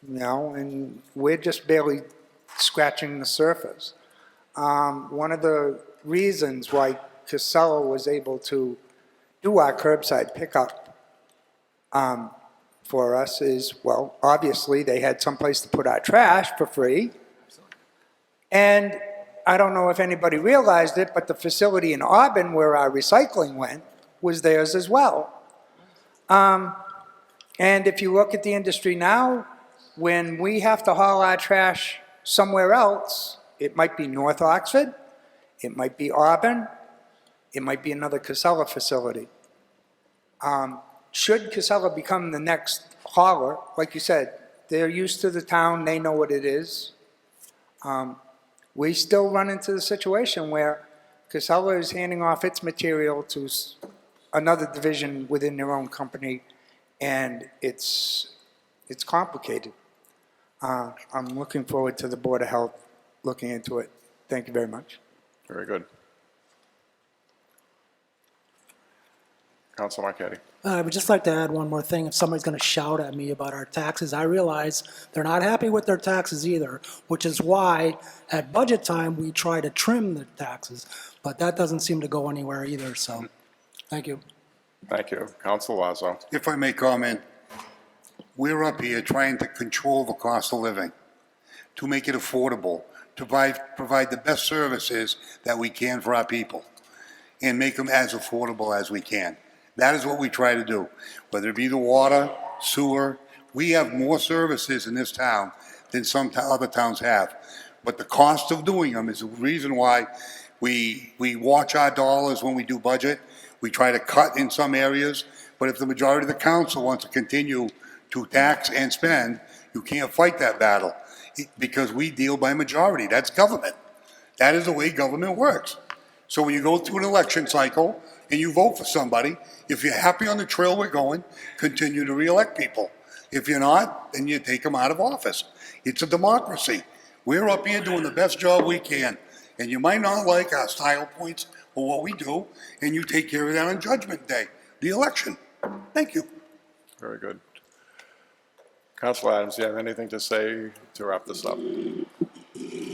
and we're just barely scratching the surface. One of the reasons why Casella was able to do our curbside pickup for us is, well, obviously they had someplace to put our trash for free. And I don't know if anybody realized it, but the facility in Auburn where our recycling went was theirs as well. And if you look at the industry now, when we have to haul our trash somewhere else, it might be North Oxford, it might be Auburn, it might be another Casella facility. Should Casella become the next hauler, like you said, they're used to the town, they know what it is. We still run into the situation where Casella is handing off its material to another division within their own company, and it's complicated. I'm looking forward to the Board of Health looking into it. Thank you very much. Very good. Council Marquetti. I would just like to add one more thing. If somebody's going to shout at me about our taxes, I realize they're not happy with their taxes either, which is why at budget time we try to trim the taxes. But that doesn't seem to go anywhere either, so thank you. Thank you. Council Lazo. If I may comment, we're up here trying to control the cost of living, to make it affordable, to provide the best services that we can for our people, and make them as affordable as we can. That is what we try to do, whether it be the water, sewer. We have more services in this town than some other towns have. But the cost of doing them is the reason why we watch our dollars when we do budget. We try to cut in some areas, but if the majority of the council wants to continue to tax and spend, you can't fight that battle because we deal by majority. That's government. That is the way government works. So when you go through an election cycle and you vote for somebody, if you're happy on the trail we're going, continue to reelect people. If you're not, then you take them out of office. It's a democracy. We're up here doing the best job we can. And you might not like our style points or what we do, and you take care of that on Judgment Day, the election. Thank you. Very good. Council Adams, do you have anything to say to wrap this up?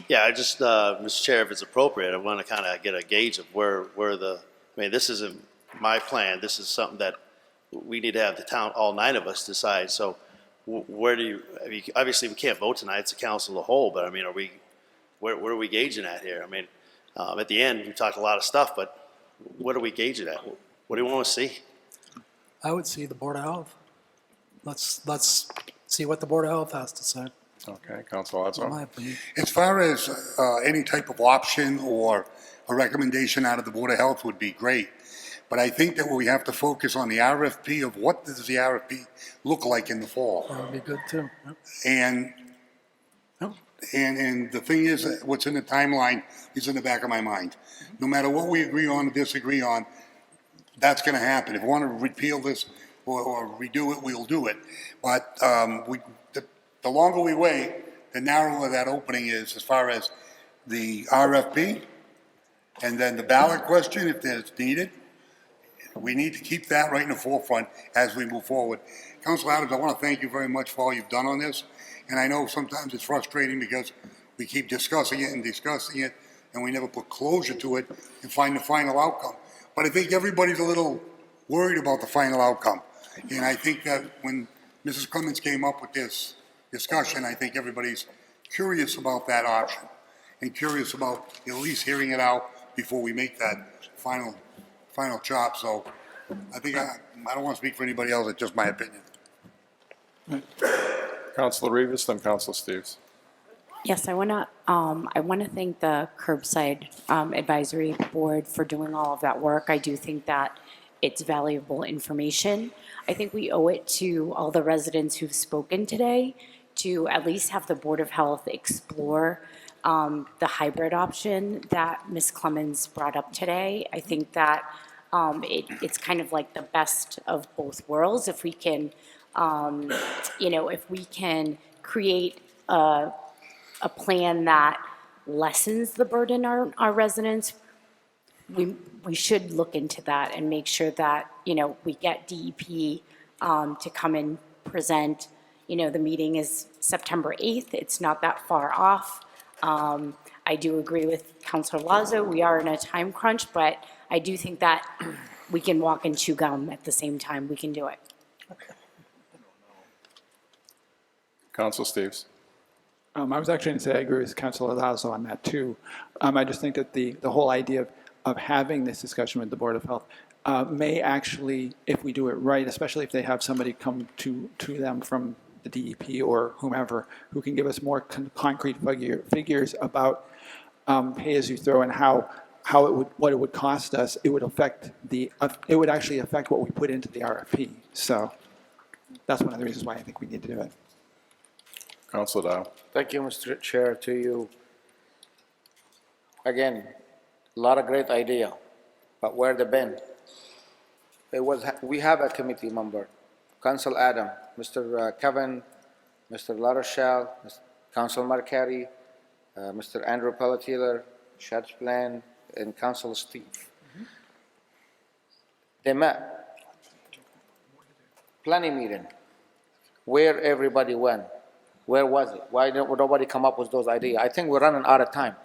Yeah, I just, Mr. Chair, if it's appropriate, I want to kind of get a gauge of where this isn't my plan. This is something that we need to have the town, all 9 of us, decide. So where do you, I mean, obviously we can't vote tonight, it's a council of the whole, but I mean, where are we gauging at here? I mean, at the end, we talked a lot of stuff, but what are we gauging at? What do you want to see? I would see the Board of Health. Let's see what the Board of Health has to say. Okay, Council Lazo. In my opinion. As far as any type of option or a recommendation out of the Board of Health would be great. But I think that we have to focus on the RFP of what does the RFP look like in the fall. That would be good too. Yep. And the thing is, what's in the timeline is in the back of my mind. No matter what we agree on or disagree on, that's going to happen. If we want to repeal this or redo it, we'll do it. But the longer we wait, the narrower that opening is as far as the RFP and then the ballot question, if it's needed. We need to keep that right in the forefront as we move forward. Council Adams, I want to thank you very much for all you've done on this. And I know sometimes it's frustrating because we keep discussing it and we never put closure to it and find the final outcome. But I think everybody's a little worried about the final outcome. And I think that when Mrs. Clemens came up with this discussion, I think everybody's curious about that option and curious about at least hearing it out before we make that final chop. So I think I don't want to speak for anybody else, it's just my opinion. Councilor Rivas, then Councilor Steves. Yes, I want to thank the Curbside Advisory Board for doing all of that work. I do think that it's valuable information. I think we owe it to all the residents who've spoken today to at least have the Board of Health explore the hybrid option that Ms. Clemens brought up today. I think that it's kind of like the best of both worlds. If we can, if we can create a plan that lessens the burden on our residents, we should look into that and make sure that, we get DEP to come and present. The meeting is September 8th. It's not that far off. I do agree with Councilor Lazo. We are in a time crunch, but I do think that we can walk and chew gum at the same time. We can do it. Councilor Steves. I was actually going to say I agree with Councilor Lazo on that too. I just think that the whole idea of having this discussion with the Board of Health may actually, if we do it right, especially if they have somebody come to them from the DEP or whomever who can give us more concrete figures about pay-as-you-throw and what it would cost us, it would actually affect what we put into the RFP. So that's one of the reasons why I think we need to do it. Councilor Dow. Thank you, Mr. Chair, to you. Again, a lot of great idea, but where they been? We have a committee member, Council Adam, Mr. Kevin, Mr. LaRochelle, Council Marquardt, Mr. Andrew Pelletier, Shad Plan, and Council Steve. They met. Planning meeting, where everybody went. Where was it? Why didn't nobody come up with those ideas? I think we're running out of time.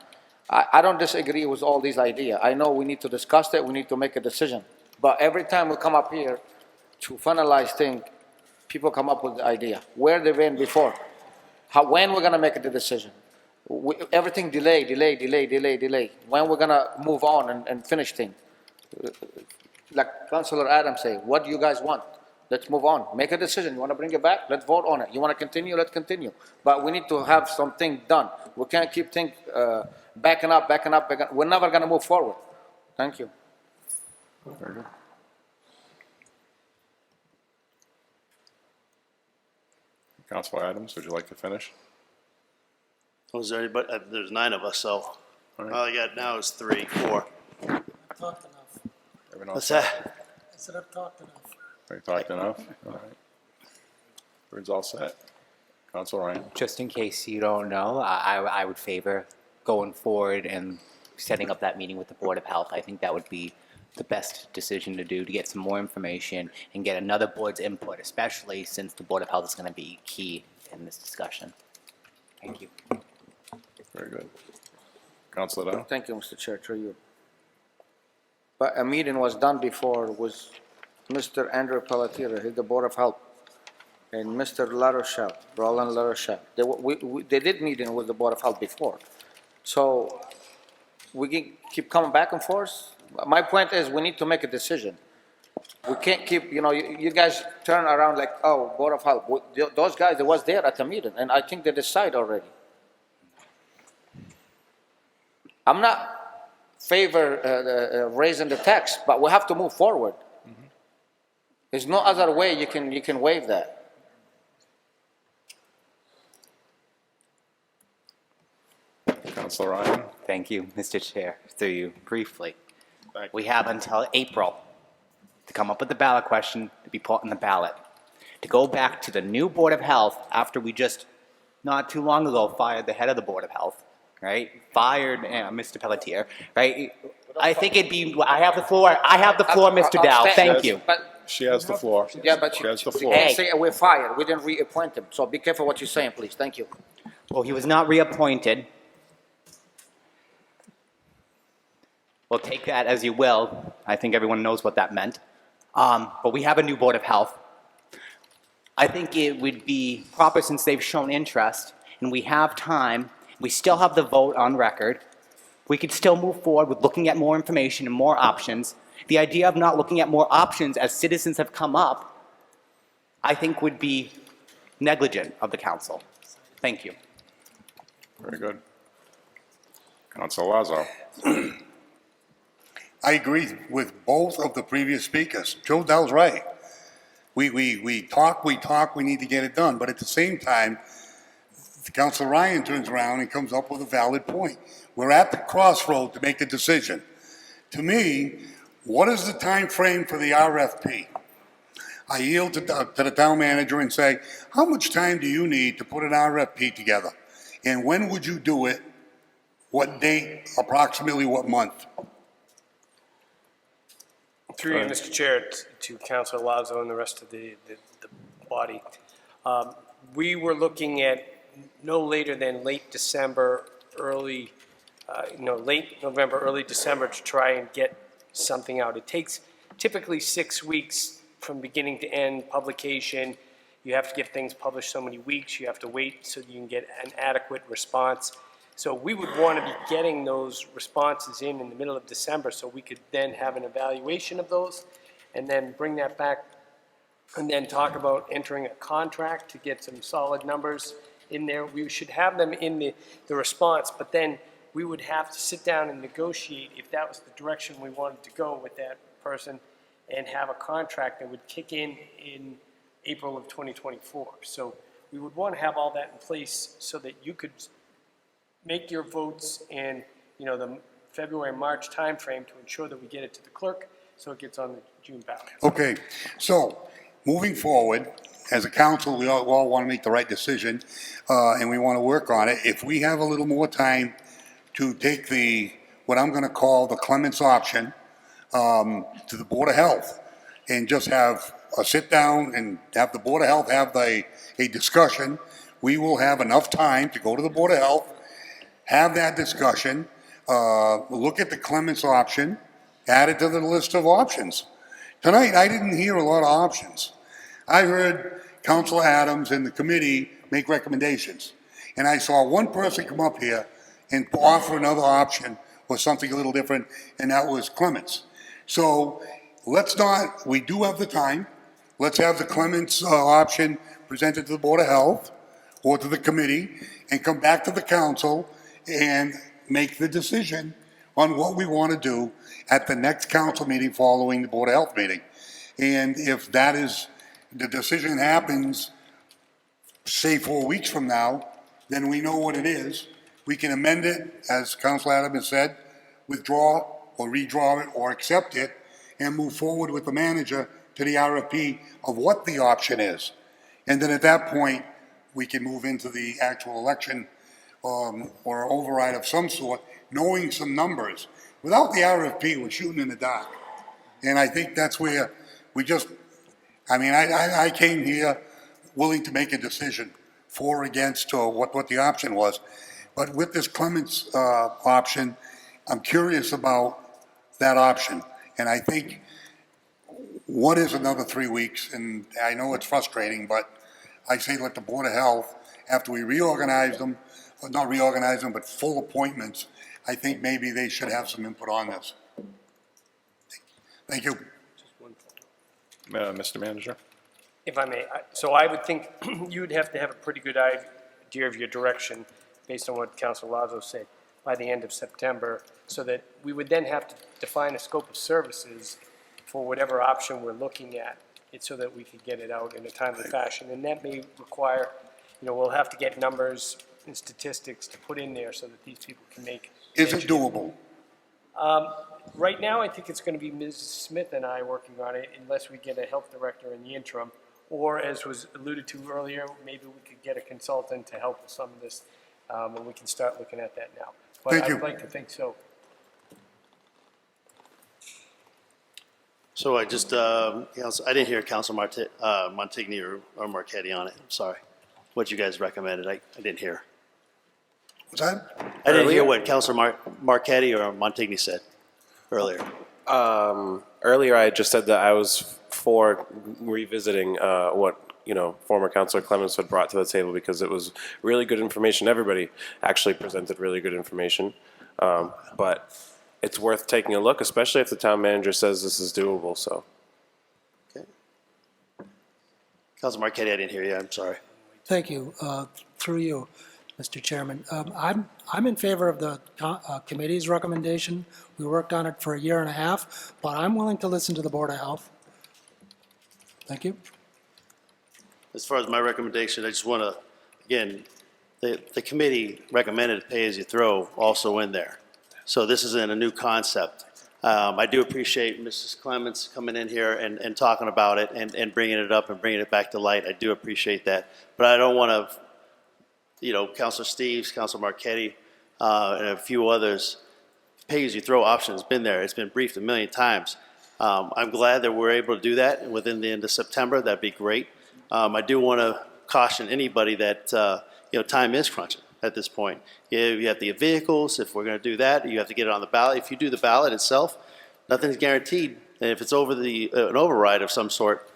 I don't disagree with all these ideas. I know we need to discuss it, we need to make a decision. But every time we come up here to finalize things, people come up with the idea. Where they've been before? When we're gonna make the decision? Everything delay. When we're gonna move on and finish things? Like Councilor Adams say, what do you guys want? Let's move on. Make a decision. You want to bring it back? Let's vote on it. You want to continue? Let's continue. But we need to have something done. We can't keep things backing up. We're never going to move forward. Thank you. Very good. Councilor Adams, would you like to finish? Was there anybody? There's 9 of us, so all I got now is 3, 4. Talked enough. Everyone What's else? that? I said I've talked enough. We talked enough? All right. Everyone's all set. Councilor Ryan. Just in case you don't know, I would favor going forward and setting up that meeting with the Board of Health. I think that would be the best decision to do, to get some more information and get another board's input, especially since the Board of Health is going to be key in this discussion. Thank you. Very good. Councilor Dow. Thank you, Mr. Chair, through you. But a meeting was done before with Mr. Andrew Pelletier, he's the Board of Health, and Mr. LaRochelle, Roland LaRochelle. They did meeting with the Board of Health before. So we can keep coming back and forth. My point is we need to make a decision. We can't keep, you guys turn around like, oh, Board of Health. Those guys, they was there at the meeting, and I think they decide already. I'm not favor raising the tax, but we have to move forward. There's no other way you can waive that. Councilor Ryan. Thank you, Mr. Chair. Through you, briefly. We have until April to come up with the ballot question to be put on the ballot. To go back to the new Board of Health after we just, not too long ago, fired the head of the Board of Health, right? Fired Mr. Pelletier, right? I think it'd be, I have the floor, Mr. Dow, thank you. She has the floor. Yeah, but she has the you floor. can't say we're fired. We didn't reappoint him. So be careful what you're saying, please. Thank you. Well, he was not reappointed. Well, take that as you will. I think everyone knows what that meant. But we have a new Board of Health. I think it would be proper, since they've shown interest, and we have time, we still have the vote on record, we could still move forward with looking at more information and more options. The idea of not looking at more options as citizens have come up, I think would be negligent of the council. Thank you. Very good. Council Lazo. I agree with both of the previous speakers. Joe Dell's right. We talk, we need to get it done. But at the same time, Councilor Ryan turns around and comes up with a valid point. We're at the crossroad to make the decision. To me, what is the time frame for the RFP? I yield to the town manager and say, how much time do you need to put an RFP together? And when would you do it? What date, approximately what month? Through you, Mr. Chair, to Councilor Lazo and the rest of the body. We were looking at no later than late December, late November, early December to try and get something out. It takes typically 6 weeks from beginning to end publication. You have to get things published so many weeks. You have to wait so you can get an adequate response. So we would want to be getting those responses in the middle of December so we could then have an evaluation of those and then bring that back and then talk about entering a contract to get some solid numbers in there. We should have them in the response, but then we would have to sit down and negotiate if that was the direction we wanted to go with that person and have a contract that would kick in April of 2024. So we would want to have all that in place so that you could make your votes in, the February, March timeframe to ensure that we get it to the clerk so it gets on the June ballot. Okay, so moving forward, as a council, we all want to make the right decision, and we want to work on it. If we have a little more time to take what I'm going to call the Clements option to the Board of Health and just have a sit down and have the Board of Health have a discussion, we will have enough time to go to the Board of Health, have that discussion, look at the Clements option, add it to the list of options. Tonight, I didn't hear a lot of options. I heard Councilor Adams and the committee make recommendations. And I saw one person come up here and offer another option or something a little different, and that was Clements. So we do have the time. Let's have the Clements option presented to the Board of Health or to the committee and come back to the council and make the decision on what we want to do at the next council meeting following the Board of Health meeting. And if that is, the decision happens, say 4 weeks from now, then we know what it is. We can amend it, as Councilor Adams has said, withdraw or redraw it or accept it and move forward with the manager to the RFP of what the option is. And then at that point, we can move into the actual election or override of some sort, knowing some numbers. Without the RFP, we're shooting in the dark. And I think that's where I came here willing to make a decision for or against what the option was. But with this Clements option, I'm curious about that option. And I think, what is another 3 weeks? And I know it's frustrating, but I say let the Board of Health, after we reorganize them, not reorganize them, but full appointments, I think maybe they should have some input on this. Thank you. Mr. Manager? If I may, so I would think you would have to have a pretty good idea of your direction based on what Councilor Lazo said by the end of September, so that we would then have to define a scope of services for whatever option we're looking at, so that we could get it out in a timely fashion. And that may require, we'll have to get numbers and statistics to put in there so that these people can make. Is it doable? Right now, I think it's going to be Ms. Smith and I working on it, unless we get a health director in the interim, or as was alluded to earlier, maybe we could get a consultant to help with some of this, and we can start looking at that now. But Thank I you. would like to think so. So I just, I didn't hear Council Montigny or Marquetti on it. I'm sorry. What you guys recommended, I didn't hear. What's that? I didn't hear what Councilor Marquetti or Montigny said earlier. Earlier, I just said that I was for revisiting what, former Councilor Clemens had brought to the table, because it was really good information. Everybody actually presented really good information. But it's worth taking a look, especially if the town manager says this is doable, so. Councilor Marquetti, I didn't hear you, I'm sorry. Thank you. Through you, Mr. Chairman. I'm in favor of the committee's recommendation. We worked on it for a year and a half, but I'm willing to listen to the Board of Health. Thank you. As far as my recommendation, I just want to, again, the committee recommended pay-as-you-throw also in there. So this isn't a new concept. I do appreciate Mrs. Clements coming in here and talking about it and bringing it up and bringing it back to light. I do appreciate that. But I don't want to, Councilor Steves, Councilor Marquetti, and a few others, pay-as-you-throw option has been there. It's been briefed a million times. I'm glad that we're able to do that within the end of September. That'd be great. I do want to caution anybody that, time is crunching at this point. You have the vehicles. If we're going to do that, you have to get it on the ballot. If you do the ballot itself, nothing's guaranteed. And if it's over an override of some sort,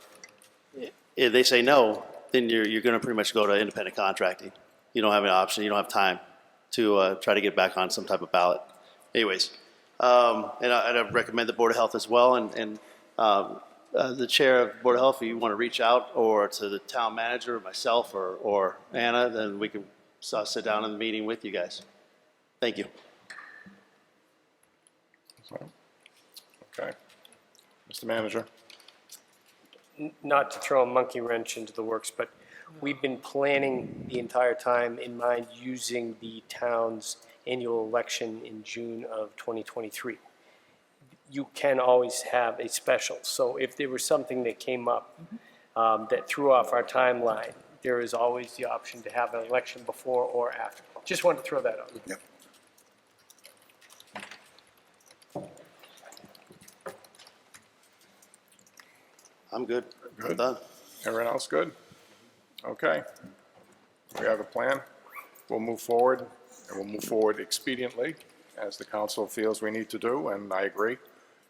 if they say no, then you're going to pretty much go to independent contracting. You don't have an option. You don't have time to try to get back on some type of ballot. Anyways, and I recommend the Board of Health as well. And the chair of Board of Health, if you want to reach out or to the town manager, myself, or Anna, then we can sit down in the meeting with you guys. Thank you. Okay. Mr. Manager. Not to throw a monkey wrench into the works, but we've been planning the entire time in mind using the town's annual election in June of 2023. You can always have a special. So if there was something that came up that threw off our timeline, there is always the option to have an election before or after. Just wanted to throw that out. Yep. I'm good. Good. I'm done. Everyone else good? Okay. We have a plan. We'll move forward, and we'll move forward expediently, as the council feels we need to do, and I agree.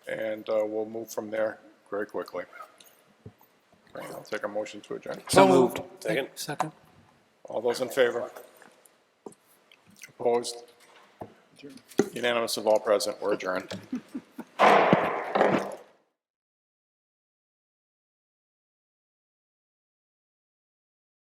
And we'll move from there very quickly. Okay, I'll take a motion to adjourn. So moved. Second. Second. All those in favor? Opposed? Unanimous of all present. We're adjourned.